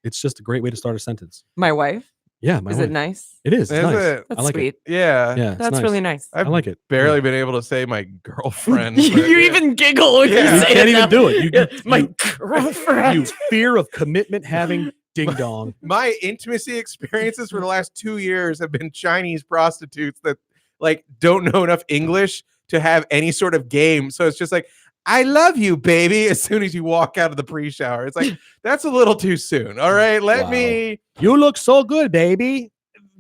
It's just a great way to start a sentence. My wife. Yeah, my Is wife. it nice? It is. It's Is nice. it? That's I like sweet. Yeah. it. Yeah, it's That's nice. really nice. I've I like it. barely been able to say my girlfriend. you but yeah. even giggle when Yeah. you You say can't it even now. do it. You, Yeah, my you, girlfriend. you fear of commitment having ding dong. My intimacy experiences for the last 2 years have been Chinese prostitutes that like don't know enough English to have any sort of game. So it's just like, I love you, baby. As soon as you walk out of the pre-shower, it's like, that's a little too soon. All right. Let Wow. me, You look so good, baby.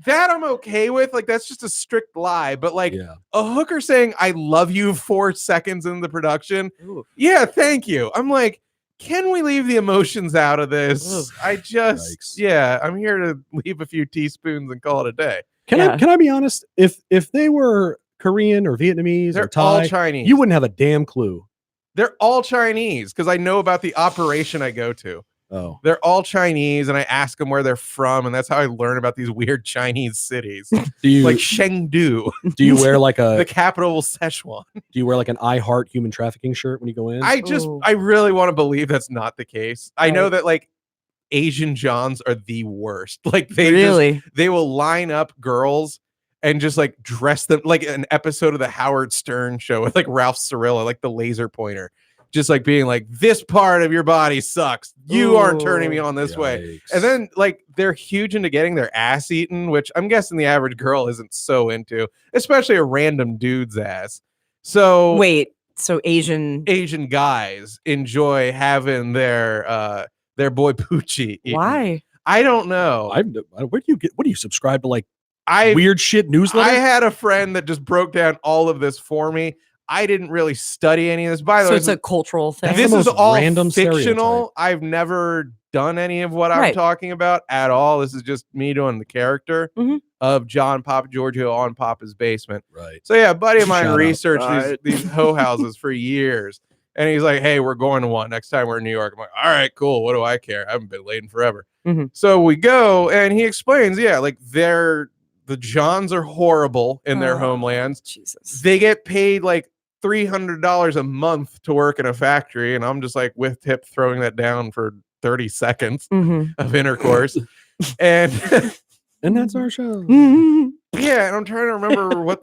that I'm okay with. Like, that's just a strict lie. But like Yeah. a hooker saying, I love you 4 seconds in the production. Ooh. Yeah. Thank you. I'm like, can we leave the emotions out of this? Ugh. I just, Yikes. yeah, I'm here to leave a few teaspoons and call it a day. Can Yeah. I be honest? If they were Korean or Vietnamese They're or Thai, all Chinese. you wouldn't have a damn clue. They're all Chinese because I know about the operation I go to. Oh, They're all Chinese, and I ask them where they're from, and that's how I learn about these weird Chinese cities, do you like Chengdu, do you wear like the a capital of Szechuan. do you wear like an I Heart Human Trafficking shirt when you go in? Ooh. I really want to believe that's not the case. I know Right. that like Asian Johns are the worst. Like they Really? they will line up girls and just like dress them like an episode of the Howard Stern show with like Ralph Cirillo, like the laser pointer, just like being like, this part of your body sucks. You aren't turning me Ooh. on this way. Yikes. And then like they're huge into getting their ass eaten, which I'm guessing the average girl isn't so into, especially a random dude's ass. So Wait, so Asian. Asian guys enjoy having their boy Poochie eaten. Why? I don't know. Where do you subscribe to like I weird shit newsletter? I had a friend that just broke down all of this for me. I didn't really study any of this. By the So way, it's a cultural thing. That's the this is most all random fictional. stereotype. I've never done any of what I'm Right. talking about at all. This is just me doing the character Mhm. of John Papa Giorgio on Papa's Basement. Right. So yeah, a buddy of mine Shout out. researched Right. these hoe houses for years. And he's like, hey, we're going to one next time we're in New York. I'm like, all right, cool. What do I care? I haven't been late in forever. Mhm. So we go, and he explains, yeah, like the Johns are horrible in their Oh, homelands. Jesus. They get paid like $300 a month to work in a factory. And I'm just like with tip throwing that down for 30 seconds Mhm. of intercourse. And And that's our show. Mhm. yeah, and I'm trying to remember what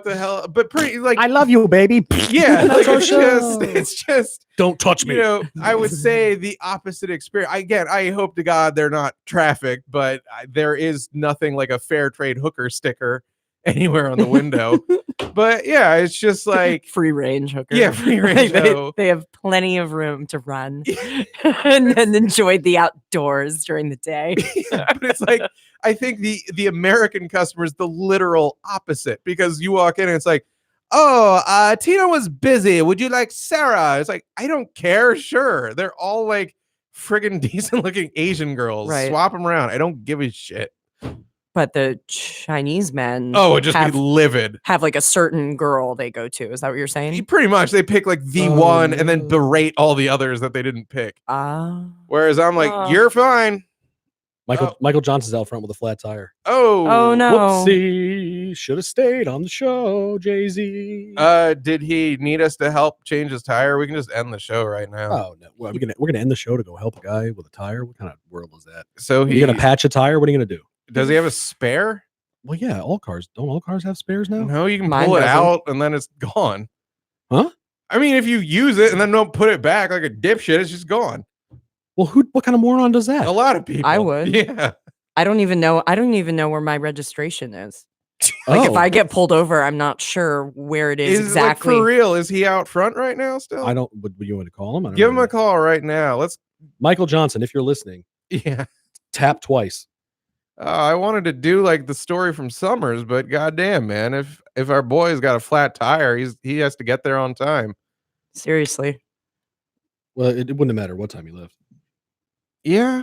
the hell, but pretty like I love you, baby. yeah, That's like, our it's show. just Don't touch me. you know, I would say the opposite experience. Again, I hope to God they're not trafficked, but there is nothing like a fair trade hooker sticker anywhere on the window. But yeah, it's just like Free range hooker. yeah, free range. they, hoe. they have plenty of room to run and enjoy the outdoors during the day. But it's like I think the American customer is the literal opposite because you walk in and it's like, oh, Tina was busy. Would you like Sarah? It's like, I don't care. Sure. They're all like friggin' decent looking Asian girls. Right. Swap them around. I don't give a shit. But the Chinese men Oh, it'd just have, be livid. have like a certain girl they go to. Is that what you're saying? Pretty much. They pick like the Oh, one and then no. berate all the others that they didn't pick. Ah. Whereas I'm like, Oh. you're fine. Michael Johnson's out front with a flat tire. Oh no. Whoopsie. Should have stayed on the show, Jay-Z. Did he need us to help change his tire? We can just end the show right now. Oh no. Well, we're gonna end the show to go help a guy with a tire. What kind of world is that? So Are you gonna patch a tire? What are you gonna do? does he have a spare? Well, yeah, all cars have spares now? No, you can Mine pull it doesn't. out and then it's gone. Huh? I mean, if you use it and then don't put it back like a dipshit, it's just gone. Well, what kind of moron does that? A lot of people. I would. Yeah. I don't even know where my regregistration is. Like if I get pulled over, I'm not sure where it is exactly. Like for real, is he out front right now still? I don't. Would you want to call him? I don't Give know. him a call right now. Let's. Michael Johnson, if you're listening, Yeah. tap twice. I wanted to do like the story from Summers, but goddamn, man, if our boy's got a flat tire, he has to get there on time. Seriously. Well, it wouldn't matter what time you left. Yeah,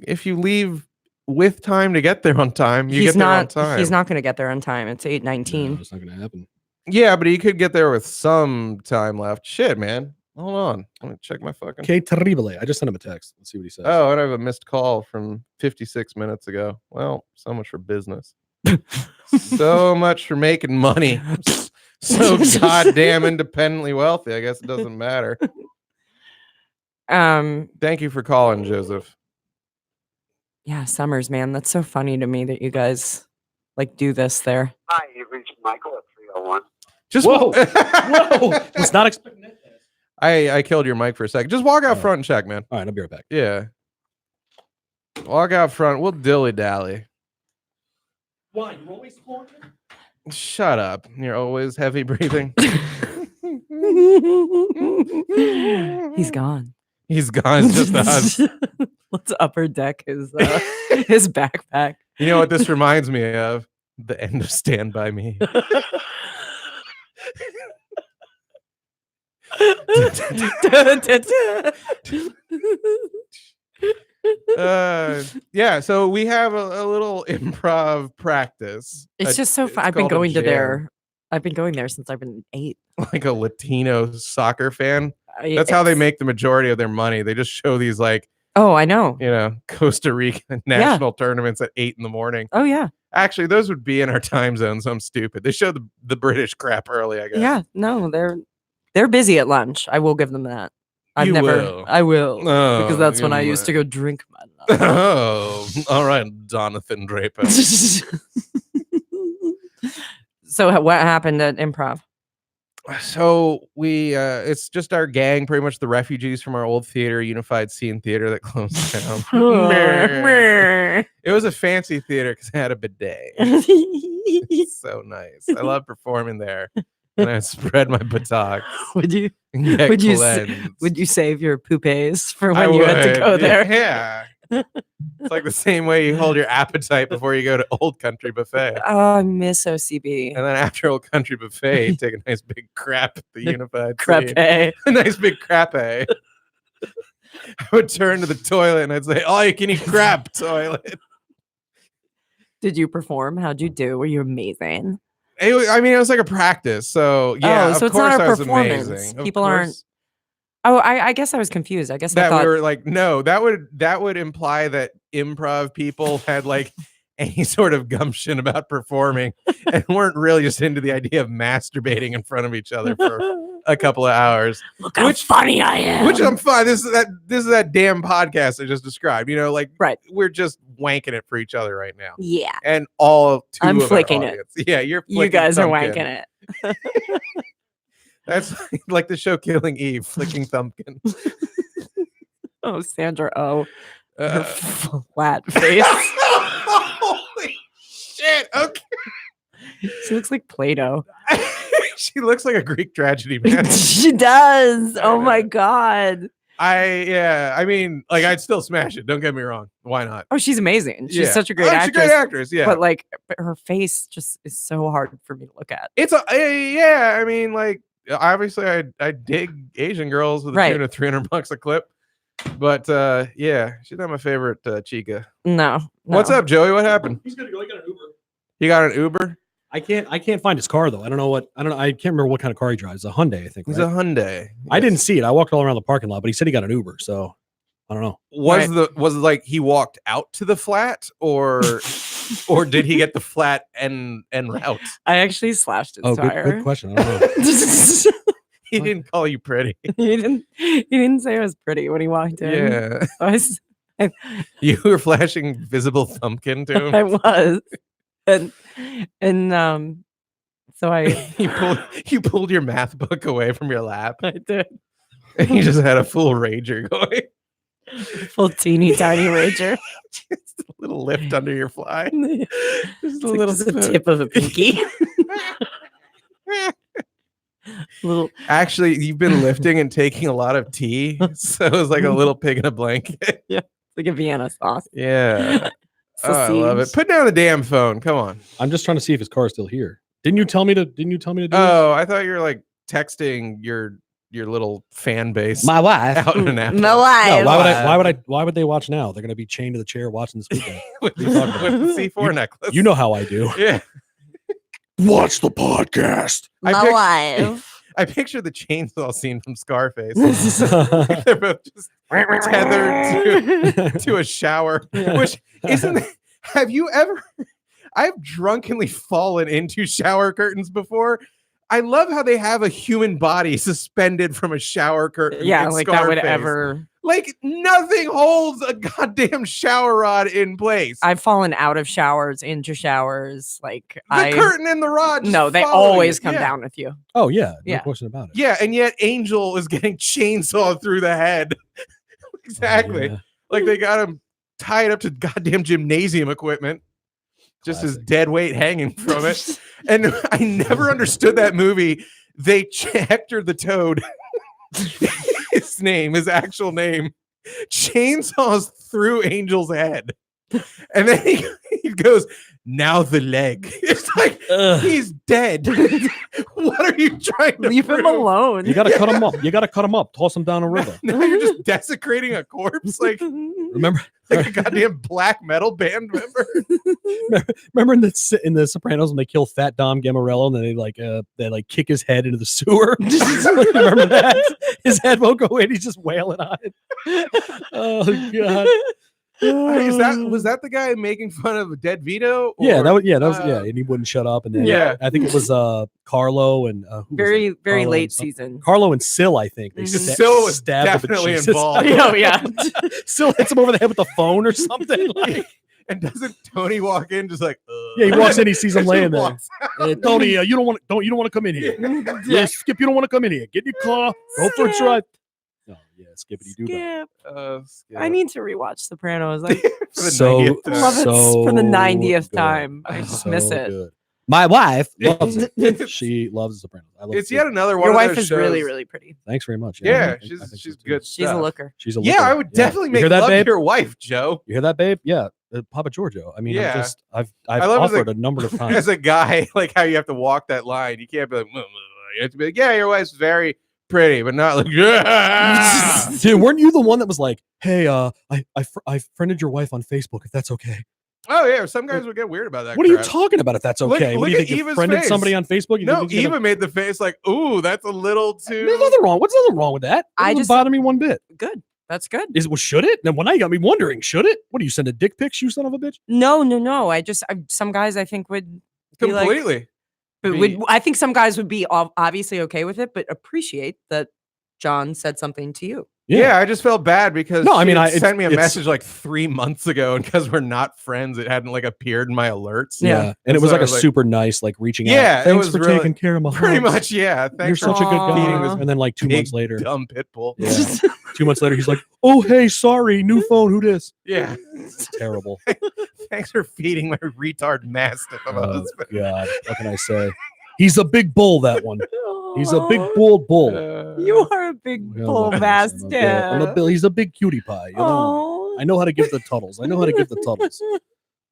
if you leave with time to get there on time, you He's get there on not time. he's not going to get there on time. It's 8:19. No, it's not going to happen. Yeah, but he could get there with some time left. Shit, man. Hold on. Let me check my fucking. Que terrible. I just sent him a text. Let's see what he says. Oh, and I have a missed call from 56 minutes ago. Well, so much for business. So much for making money. So goddamn independently wealthy. I guess it doesn't matter. Thank you for calling, Joseph. Yeah, Summers, man. That's so funny to me that you guys like do this there. Hi, you've reached Michael at 301. Just Whoa. Whoa. Was not expecting that. I killed your mic for a second. Just walk out front and check, man. All right, I'll be right back. Yeah. Walk out front. We'll dilly dally. Why? You always talking? Shut up. You're always heavy breathing. He's gone. He's gone. It's just us. Let's upper deck his his backpack. You know what this reminds me of? The end of Stand By Me. Yeah, so we have a little improv practice. It's just so fun. I've been going to there. I've been going there since I've been 8. Like a Latino soccer fan. That's how they make the majority of their money. They just show these like, oh, I know. you know, Costa Rica national tournaments at 8 a.m. Oh yeah. Actually, those would be in our time zone, so I'm stupid. They show the British crap early, I guess. Yeah. No, they're busy at lunch. I will give them that. I will. Oh, because that's when you I used to will. go drink my lunch. Oh, all right, Jonathan Draper. So what happened at improv? So we it's just our gang, pretty much the refugees from our old theater, Unified Scene Theater, that closed down. It was a fancy theater because it had a bidet. It's so nice. I love performing there. And I spread my buttocks. Would you and get would you cleansed. would you save your poupées for I when you had to would, go there? Yeah. It's like the same way you hold your appetite before you go to Old Country Buffet. Oh, I miss OCB. And then after Old Country Buffet, you take a nice big crap at the Unified Crepe. Scene. A nice big crepe. I would turn to the toilet and I'd say, "Oh, you can eat crap, toilet." Did you perform? How'd you do? Were you amazing? It was like a practice. So yeah, so of it's not course a I was performance. amazing. Of People aren't- course. Oh, I guess I was confused. I guess I That thought we were like, no, that would imply that improv people had like any sort of gumption about performing and weren't really just into the idea of masturbating in front of each other for a couple of hours. Look how funny I am. Which I'm fine. This is that damn podcast I just described. You know, like Right. we're just wanking it for each other right now. Yeah. And all two I'm of our flicking it. audience. Yeah, you're you flicking guys are thumbkin. wanking it. That's like the show Killing Eve, flicking thumbkin. Oh, Sandra Oh. Her Uh, flat face. Holy shit. Okay. She looks like Play-Doh. She looks like a Greek tragedy, man. She does. I Oh my know. God. I mean, like I'd still smash it. Don't get me wrong. Why not? Oh, she's amazing. She's Yeah. such a great She's actress. a great actress, yeah. But like her face just is so hard for me to look at. It's yeah, I mean, like obviously I dig Asian girls with a Right. tune of $300 a clip. But yeah, she's not my favorite chica. No. What's no. up, Joey? What happened? He's gonna go. He got an Uber. You got an Uber? I can't find his car though. I don't know. I can't remember what kind of car he drives. A Hyundai, I think. He's right? a Hyundai. I didn't Yes. see it. I walked all around the parking lot, but he said he got an Uber. So I don't know. Was Right. was it like he walked out to the flat or did he get the flat and route? I actually slashed his Oh, tire. good question. I don't know. He didn't call you pretty. he didn't say I was pretty when he walked in. Yeah. So You were flashing visible thumbkin to I him. was. And So I you pulled your math book away from your lap, I did and you just had a full rager going. full teeny tiny rager. Just a little lift under your fly. Just a little tip of a pinky. Little Actually, you've been lifting and taking a lot of tea, so it was like a little pig in a blanket. like a Vienna sauce. Yeah. Oh, I love it. Sausage. Put down the damn phone. Come on. I'm just trying to see if his car is still here. Didn't you tell me to do this? Oh, I thought you were like texting your little fan base My wife. out in an apple. My No, wife. why would they watch now? They're gonna be chained to the chair watching this weekend. with, What are you talking about? with the C4 necklace. You know how I do. Yeah. Watch the podcast. I picture the chainsaw scene from Scarface. They're both just tethered to a shower. Which isn't. Have you ever? I've drunkenly fallen into shower curtains before. I love how they have a human body suspended from a shower curtain. Yeah, in like that would Scarface. ever. Like nothing holds a goddamn shower rod in place. I've fallen out of showers into showers. Like The curtain and the rod. just No, they follow always you. come Yeah. down with you. Oh yeah, no Yeah. question about it. Yeah, and yet Angel is getting chainsawed through the head. Exactly. Yeah. Like they got him tied up to goddamn gymnasium equipment. Just his Classic. dead weight hanging from it. And I never understood that movie. They Hector the Toad, his actual name, chainsaws through Angel's head. And then he goes, now the leg. It's like, Ugh. he's dead. What are you trying to Leave him prove? alone. You gotta cut him up. You gotta cut him up. Toss him down a river. Now you're just desecrating a corpse like Remember a goddamn black metal band member. Remember in the Sopranos when they kill Fat Dom Gammarello and then they kick his head into the sewer? Remember that? His head won't go in. He's just wailing on it. Oh god. Was that the guy making fun of Dead Vito? Yeah, Or, that was and he wouldn't shut up. And then Yeah. I think it was Carlo and who was very it? very Carlo late and some- season. Carlo and Sil, I think. They Mhm. Sil was stabbed the definitely bejesus involved. Oh yeah. Sil hits him over the head with the phone or something. Like, And doesn't Tony walk in just like? yeah, he walks in, he sees him and laying just there. walks Tony, you don't want to come in here. Yeah, Skip, you don't want to come in here. Get in your car, go for a drive. Oh yeah, Skippity doo. Skip. Skip. I need to rewatch Sopranos. Like For the So 90th time. love it for the 90th good. time. I just miss it. Good. My wife. Loves it. She loves The Sopranos. I love It's it. yet another one. Your of wife those is really shows- really pretty. Thanks very much. Yeah, I think so she's too. good. She's a stuff. looker. She's a Yeah, looker. I would definitely You make hear that, love babe? to your wife, Joe. You hear that, babe? Yeah, Papa Giorgio. I mean, Yeah. I've I love as offered a number of times. As a guy, like how you have to walk that line. You can't be like, you have to be like, yeah, your wife's very pretty, but not like, yeah. Dude, weren't you the one that was like, "Hey, I friended your wife on Facebook. If that's okay." Oh yeah, some guys would get weird about that. What are you crap. talking about? If that's Look- okay, what do look you at think? You Eva's friended face. somebody on Facebook? You No, think he's Eva gonna- made the face like, ooh, that's a little too. There's nothing wrong. What's nothing wrong with that? That I doesn't just- bother me one bit. Good. That's good. Should it? Then now you got me wondering. Should it? What do you send a dick pics? You son of a bitch. No. Some guys I think would be like- Completely. I think some guys would be obviously okay with it, but appreciate that John said something to you. Yeah. I just felt bad because No, I she mean, had it's- sent me a it's- message like 3 months ago, and because we're not friends, it hadn't like appeared in my alerts. Yeah. And it was So like I a was like- super nice, like reaching Yeah, out. it Thanks was for really- taking care of my Pretty hogs. much, yeah. You're Thanks for such a good feeding guy. this And then like 2 big, months later, dumb pit bull. yeah. 2 months later, he's like, "Oh hey, sorry, new phone. Who dis?" Yeah. It's terrible. Thanks for feeding my retard mastiff of a Oh husband. God, what can I say? He's a big bull. That one. He's a big bull. You are a big Yeah, bull I'm a- mastiff. I'm a bill. He's a big cutie pie. You know? Oh. I know how to give the tuttles. I know how to give the tuttles.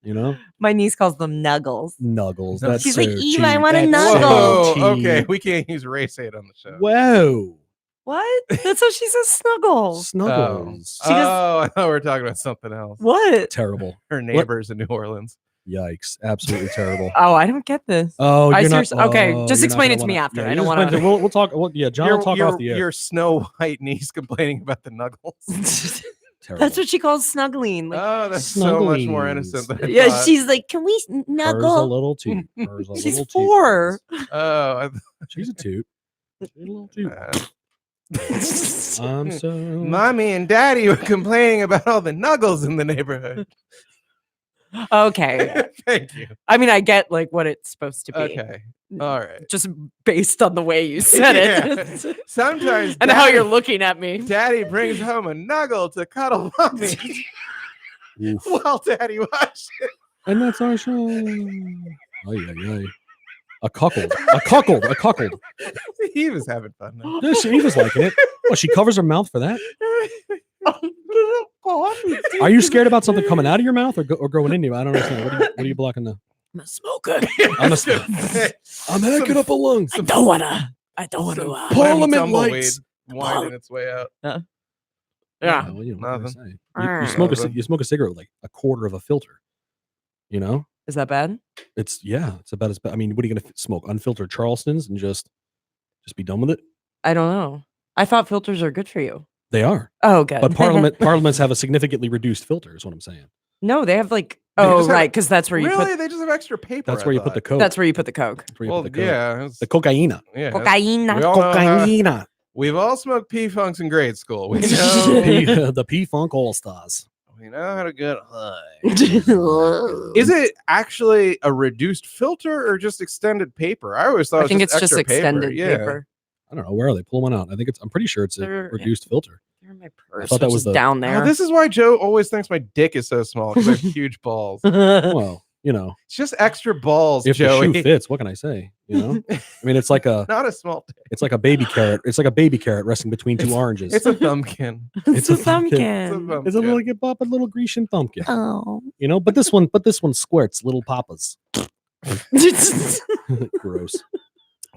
You know, My niece calls them nuggles. nuggles. No. That's She's so like, "Eve, cheap. I want a That's so nuggle." Whoa, cheap. okay. We can't use race hate on the show. Whoa. What? That's what she says. Snuggle. Snuggles. She goes- Oh, I thought we were talking about something else. What? Terrible. Her neighbors in New Orleans. Yikes. Absolutely terrible. Oh, I don't get this. Oh, I you're not, seriously- okay, oh, just you're not explain gonna it to me wanna- after. yeah, I you don't just wanna- explain it. We'll talk. Well, yeah, John will talk off the air. Your Snow White niece complaining about the nuggles. Terrible. That's what she calls snuggling. Like, Oh, that's so much more Snugglies. innocent than I yeah, thought. she's like, "Can we Hers a snuggle?" little toot. Hers a She's little toot. 4. Oh, She's a toot. She's a little toot. I, I'm so. Mommy and Daddy were complaining about all the nuggles in the neighborhood. Okay. Thank you. I mean, I get like what it's supposed to be. Okay. All right. Just based on the way you said Yeah. it. Sometimes and how Daddy- you're looking at me. Daddy brings home a nuggle to cuddle mommy Oof. while Daddy watches. And that's our show. Ay. A cuckold. He was having fun. Though. Yeah, she was liking it. Well, she covers her mouth for that. Are you scared about something coming out of your mouth or growing into you? I don't understand. What are you blocking the? I'm a smoker. I'm hacking up a lung. I don't wanna. Parliament lights. Winding its way out. Yeah. Well, you know, what can I Nothing. say? You smoke a cigarette with like a quarter of a filter. You know, Is that bad? it's about as bad. I mean, what are you gonna smoke? Unfiltered Charlestons and just be done with it? I don't know. I thought filters are good for you. They are, Oh, good. but parliaments have a significantly reduced filter. Is what I'm saying. No, they have like. They Oh, just have- right, because that's where you Really? put. They just have extra paper. That's I where you put the thought. coke. That's where you put the coke. That's where you Well, put the coke. yeah. it's- The cocaine. Yeah. Cocaine. We all know how- Cocaine. We've all smoked P-Funks in grade school. We know, The P-Funk All Stars. we know how to get high. Is it actually a reduced filter or just extended paper? I always thought I it was think it's just extra extended Yeah. paper. I don't know. Where are they? Pull one out. I'm pretty sure it's a They're- reduced filter. They're in my purse. thought that which was is the- down there. Oh, this is why Joe always thinks my dick is so small because I have huge balls. Well, you know, It's just extra balls, if the Joey. shoe fits, what can I say? You know, I mean, it's like a Not a small dick. it's like a baby carrot. It's like a baby carrot resting between two oranges. It's a thumbkin. it's a a thumbkin. thumbkin. It's a little get pop, a little Grecian thumbkin. Oh. You know, but this one squirts little papas. Gross.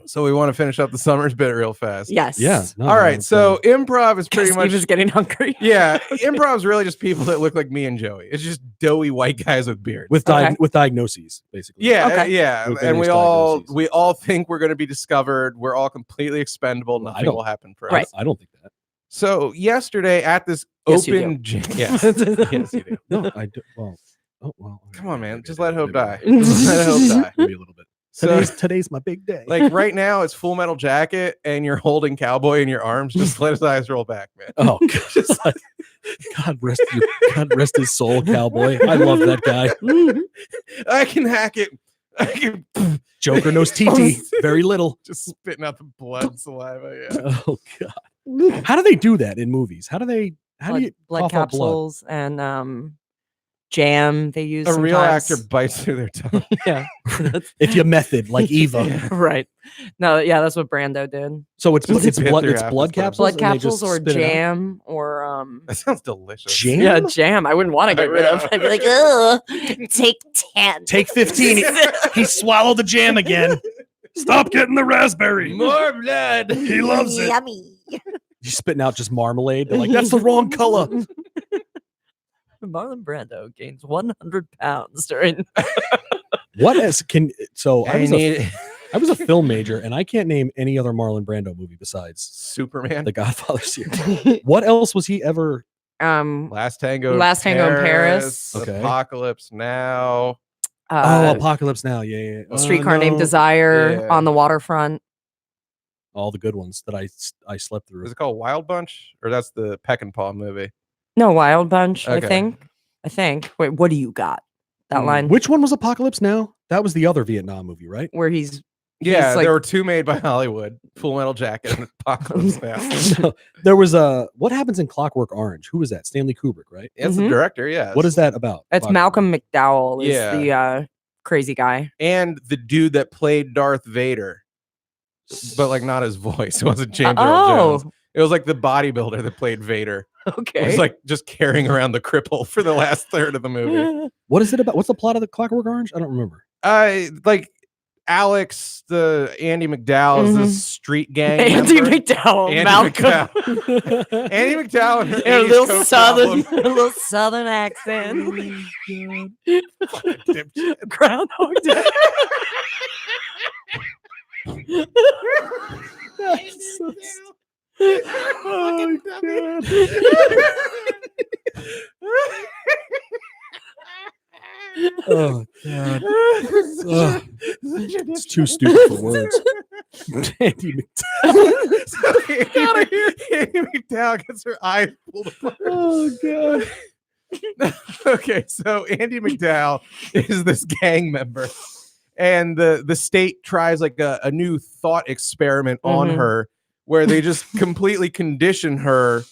So we want to finish up the summer's bit real fast. Yes. Yeah. no, All no, right. it's, So improv is pretty Steve much. is getting hungry. Yeah, improv is really just people that look like me and Joey. It's just doughy white guys with beards. with Okay. with diagnoses, basically. Yeah, Okay. yeah, With and we various all diagnoses. think we're going to be discovered. We're all completely expendable. Well, I Nothing don't- will happen for Right. us. I don't think that. So yesterday at this Yes, you open gym, yes, yes, you do. No, I do. Well, oh well. Come on, man. maybe Just I let do, hope maybe I die. do. Just let hope die. Maybe a little bit. So, Today's my big day. like right now, it's Full Metal Jacket, and you're holding Cowboy in your arms. Just let his eyes roll back, man. oh, God, God rest his soul, Cowboy. I love that guy. I can hack it. I can Joker knows TT very little. just spitting out the blood, saliva. Yeah. Oh God. How do they do that in movies? How do you blood cough up blood? capsules and jam they use. A real sometimes. actor bites through their tongue. Yeah. If you method like Eva. Right. No, yeah, that's what Brando did. So it's Just it's spit blood through it's half blood his blood. capsules. Blood and they just capsules or spit it out? jam or That sounds delicious. Jam. yeah, jam. I wouldn't want to get rid of. I'd be like, Ugh. Take 10. Take 15. He swallowed the jam again. Stop getting the raspberry. More blood. He loves it. Yummy. He's spitting out just marmalade. They're like, that's the wrong color. Marlon Brando gains 100 pounds during. What else can so I need I was a film major and I can't name any other Marlon Brando movie besides Superman. The Godfather series. What else was he ever? Last Tango. in Last Tango in Paris. Okay. Apocalypse Now. Oh, Apocalypse Now. Yeah. Streetcar Named No. Desire, Yeah. On the Waterfront. All the good ones that I slept through. Is it called Wild Bunch? Or that's the Peck and Paw movie? No, Wild Bunch. Okay. I think. Wait, what do you got? That line Which one was Apocalypse Now? That was the other Vietnam movie, right? where he's Yeah, like- there were two made by Hollywood: Full Metal Jacket and Apocalypse Now. No, there was a What Happens in Clockwork Orange. Who was that? Stanley Kubrick, right? It's the Mhm. director, yeah. What is that about? it's Clockwork Malcolm McDowell is Yeah. the crazy guy. And the dude that played Darth Vader, but like not his voice. It wasn't James Earl Jones. It was like the bodybuilder that played Vader. It okay. was like just carrying around the cripple for the last third of the movie. What is it about? What's the plot of the Clockwork Orange? I don't remember. Like Alex, the Andy McDowell, is Mhm. this street gang. Andy member. McDowell, Andy Malcolm. McDowell. Andy McDowell and her And a 80s little coke southern, problem. a little southern accent. Dipshit. Groundhog Day. Oh, God. Oh, God. Ugh. It's too stupid for words. Andy McDowell. So Andy McDowell gets her eyes pulled apart. Oh, God. Okay, so Andy McDowell is this gang member, and the state tries like a new thought experiment on Mhm. her, where they just completely condition her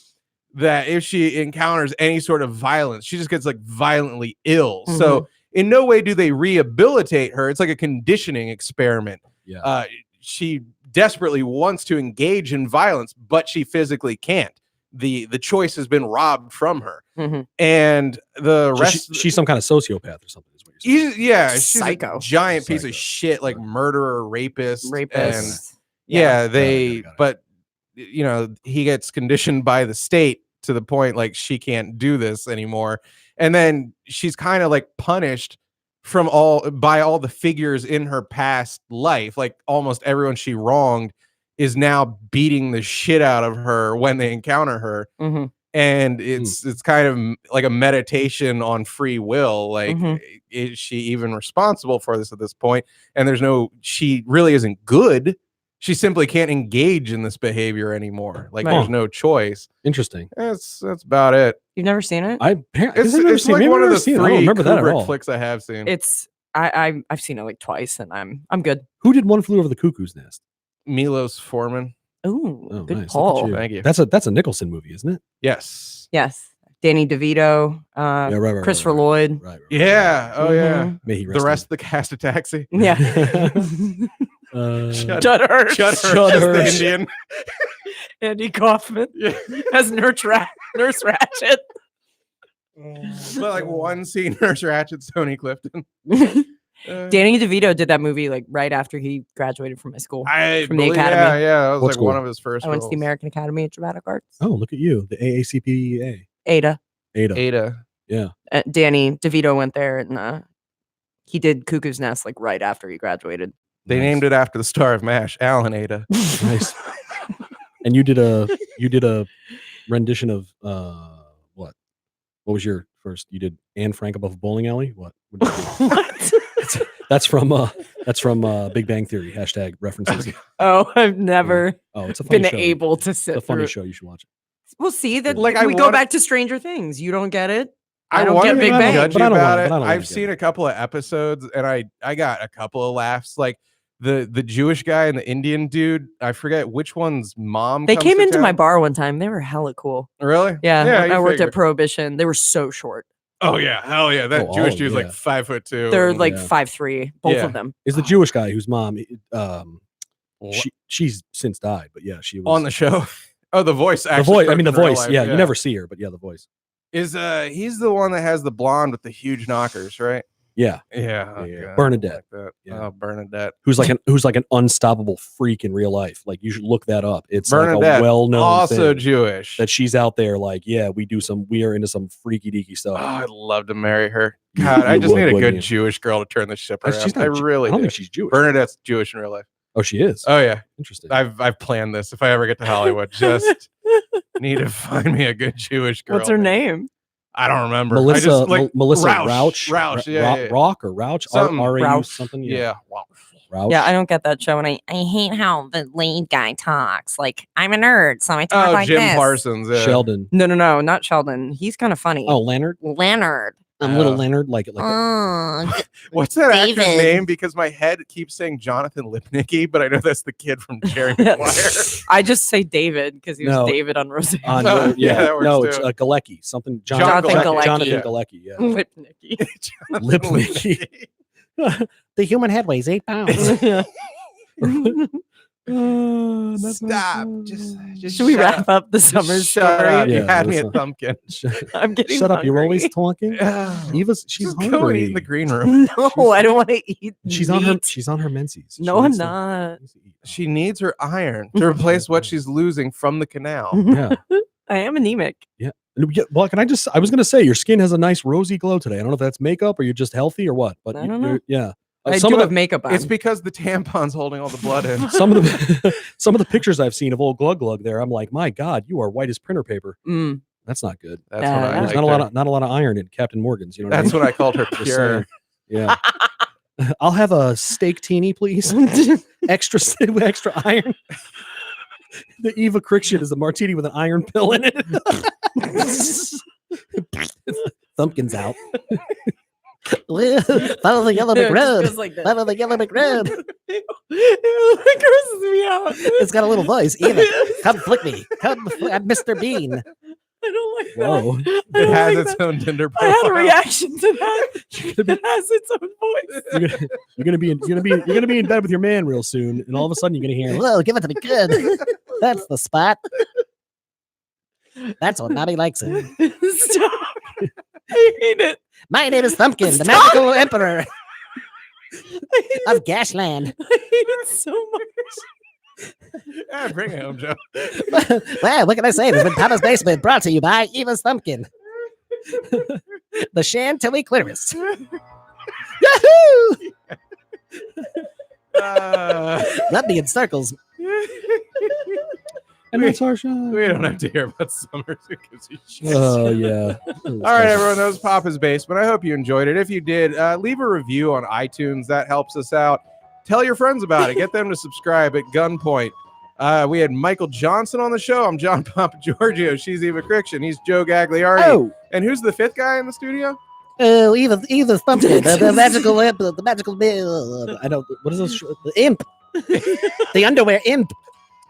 that if she encounters any sort of violence, she just gets like violently ill. So in no way do they rehabilitate her. It's like a conditioning experiment. Yeah. She desperately wants to engage in violence, but she physically can't. The choice has been robbed from her. Mhm. And the So rest she's some kind of sociopath or something. Is what you're saying. she's Psycho. a giant piece Psycho. of shit, like Right. murderer, rapist, and Rapist. yeah, Got it. but you know, he gets conditioned by the state to the point like she can't do this anymore. And then she's kind of like punished by all the figures in her past life. Like almost everyone she wronged is now beating the shit out of her when they encounter her. Mhm. And it's kind of like a meditation on free will. Like, Mhm. is she even responsible for this at this point? And she really isn't good. She simply can't engage in this behavior anymore. Like, Right. there's no choice. Interesting. That's about it. You've never seen it? I've never It's seen. like Maybe one I've of never the seen it. I three don't remember that at Kubrick all. flicks I have seen. It's I've seen it like twice, and I'm good. Who did One Flew Over the Cuckoo's Nest? Milos Forman. Ooh, Oh, good nice. Look at call. you. Thank you. That's a Nicholson movie, isn't it? Yes. Yes, Danny DeVito, Yeah, right. Christopher right. Lloyd. Right. Yeah. Oh, yeah. Mhm. May he The rest of the cast of Taxi. Yeah. Judd Judd Hirsch. Judd Hirsch Judd is the Hirsch. Indian. Andy Kaufman Yeah. as Nurse Ratchet. But like one scene, Nurse Ratchet's Tony Clifton. Danny DeVito did that movie like right after he graduated from high school. I from the believe, Academy. Yeah, that was What like school? one of his first. I went to the roles. American Academy of Dramatic Arts. Oh, look at you, the AACPA. Ada. Ada. Danny DeVito went there, and he did Cuckoo's Nest like right after he graduated. They named it after the star of MASH, Alan Ada. Nice. And you did a rendition of what? What was your first? You did Anne Frank above a bowling alley. What? Did you do? What? That's from Big Bang Theory. Hashtag references. Oh, I've never Oh, it's a funny been show. able to sit It's a funny through. show. You should watch it. We'll see that. Like, we I go wanna- back to Stranger Things. You don't get it. I don't wanted get to Big I don't- Bang. judge but you I don't about wanna- it. but I don't wanna I've get seen it. a couple of episodes, and I got a couple of laughs. Like the Jewish guy and the Indian dude. I forget which one's mom. They comes came to into my town. bar one time. They were hella cool. Really? Yeah, when you I worked figured. at Prohibition. They were so short. Oh yeah, hell yeah! That Oh, Jewish all- dude's yeah. like 5'2". They're and- like yeah. 5'3", both Yeah. of them. Is the Jewish guy whose mom Wha- she's since died, but yeah, she was on the show. Oh, the voice. the Actually, voice. I mean, the in real voice. life, Yeah, you never see her, but yeah, the voice. is. He's the one that has the blonde with the huge knockers, right? Yeah, Yeah. Yeah. God, Bernadette. I like that. Yeah. Oh, Bernadette. who's like an unstoppable freak in real life. Like you should look that up. It's like Bernadette, a well-known also thing Jewish. that she's out there. Like, yeah, we are into some freaky deaky Oh, stuff. I'd love to marry her. God, I You just would, need a wouldn't good you? Jewish girl to turn the ship around. She's not. I really I don't do. think she's Jewish. Bernadette's Jewish in real life. Oh, she is. Oh yeah, Interesting. I've planned this. If I ever get to Hollywood, just need to find me a good Jewish girl. What's her name? I don't remember. Melissa, I just, like, Melissa Rauch. Rauch, Yeah, yeah. Rock or Rauch, Something. R-A-U Rauch. something. Yeah. Wow. Rauch. Yeah, I don't get that show, and I hate how the lead guy talks. Like, I'm a nerd, so I talk Oh, like Jim this. Parsons. Yeah. Sheldon. no, not Sheldon. He's kind of funny. Oh, Leonard. Leonard. Little Oh. Leonard. Like What's that actor's David. name? Because my head keeps saying Jonathan Lipnicki, but I know that's the kid from Jerry Maguire. I just say David because he was No. David on Roseanne. on Oh, yeah, that works no, it's too. Galecki. Something. Jonathan Galecki. Jonathan Yeah. Galecki. Yeah. Lipnicki. Lipnicki. The human head weighs 8 pounds. Stop. Just Should we shut wrap up. up the Just summer shut story? up. You Yeah, had me that's at Thumpkin. I'm getting Shut up! You're hungry. always talking. Eva's she's Just go and eat hungry. in the green room. No, I don't want to eat. She's on her. meat. She's on her menses. No, She I'm needs to- not. needs to eat. She needs her iron to replace what she's losing from the canal. Yeah. I am anemic. Yeah, well, I was gonna say your skin has a nice rosy glow today. I don't know if that's makeup or you're just healthy or what, but I don't know. yeah. I some do of have the makeup on. It's because the tampon's holding all the blood in. some of the pictures I've seen of old Glug Glug there, I'm like, my God, you are white as printer paper. Mm. That's not good. That's Yeah, what I that's There's not a lot of iron in Captain Morgan's. You know what That's I mean? what I called her Just pure. saying. Yeah. I'll have a steak teeny, please. extra iron. The Eva Criction is a martini with an iron pill in it. Thumpkins out. Follow the yellow brick It just road. goes like that. Follow the yellow brick road. It grosses me out. It's got a little voice. Eva, come flick me. I'm Mr. Bean. I don't like Whoa. that. I It don't has like its that. own Tinder I had a profile. reaction to that. It has its own voice. You're gonna be in bed with your man real soon, and all of a sudden you're gonna hear, Whoa, give it to me good. That's the spot. That's what Naughty likes it. Stop. I hate it. My name is Thumpkin, the Stop. magical emperor I hate it. of Gashland. I hate it so much. Yeah, bring it home, Joe. Well, what can I say? This has been Papa's Basement, brought to you by Eva's Thumpkin. The Chantilly Clitoris. Yahoo! Rub me in circles. and that's our show. We don't have to hear about Summers because he shit. Oh yeah. All right, everyone. That was Papa's Basement. I hope you enjoyed it. If you did, leave a review on iTunes. That helps us out. Tell your friends about it. Get them to subscribe at gunpoint. We had Michael Johnson on the show. I'm John Papa Giorgio. She's Eva Criction. He's Joe Gagliardi. Oh, And who's the fifth guy in the studio? Eva's Thumpkin, the magical imp, the magical I don't. What is this? the imp, the underwear imp.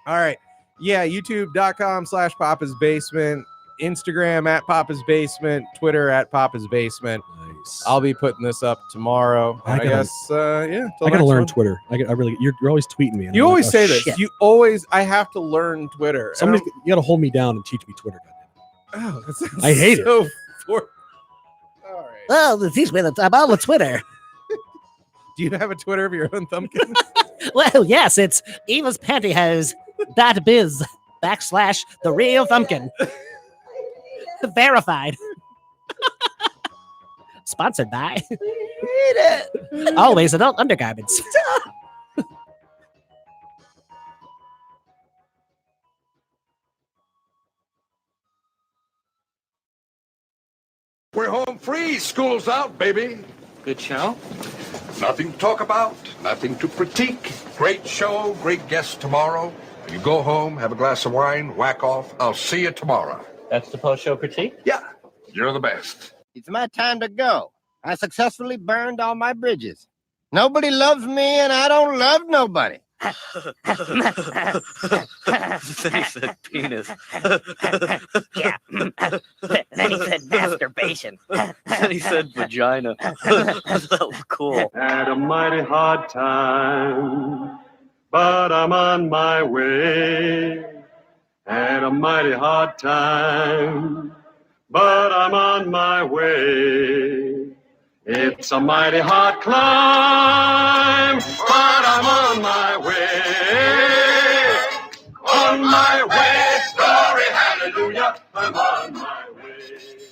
All right. Yeah, youtube.com/Papa's Basement, Instagram at Papa's Basement, Twitter at Papa's Basement. Nice. I'll be putting this up tomorrow. I I gotta- guess, yeah. till I gotta next learn one. Twitter. I really. You're always tweeting me. and You I'm always like, say oh, this. shit. You always, I have to learn Twitter. And Somebody, you gotta hold me down and teach me Twitter. oh, that sounds I hate it. so for- All right. Well, the teach me that I'm on the Twitter. Do you have a Twitter of your own, Thumpkin? Well, yes, it's Eva's Pantyhose.biz / the real Thumpkin. Verified. Sponsored by Always Adult Undergarments. We're home free. School's out, baby. Good show. Nothing to talk about, nothing to critique. Great show, great guest tomorrow. You go home, have a glass of wine, whack off. I'll see you tomorrow. That's the post-show critique? Yeah, you're the best. It's my time to go. I successfully burned all my bridges. Nobody loves me, and I don't love nobody. Then he said penis. Yeah. Then he said masturbation. Then he said vagina. That was cool. Had a mighty hard time, but I'm on my way. Had a mighty hard time, but I'm on my way. It's a mighty hard climb, but I'm on my way. On my way, glory, hallelujah, I'm on my way.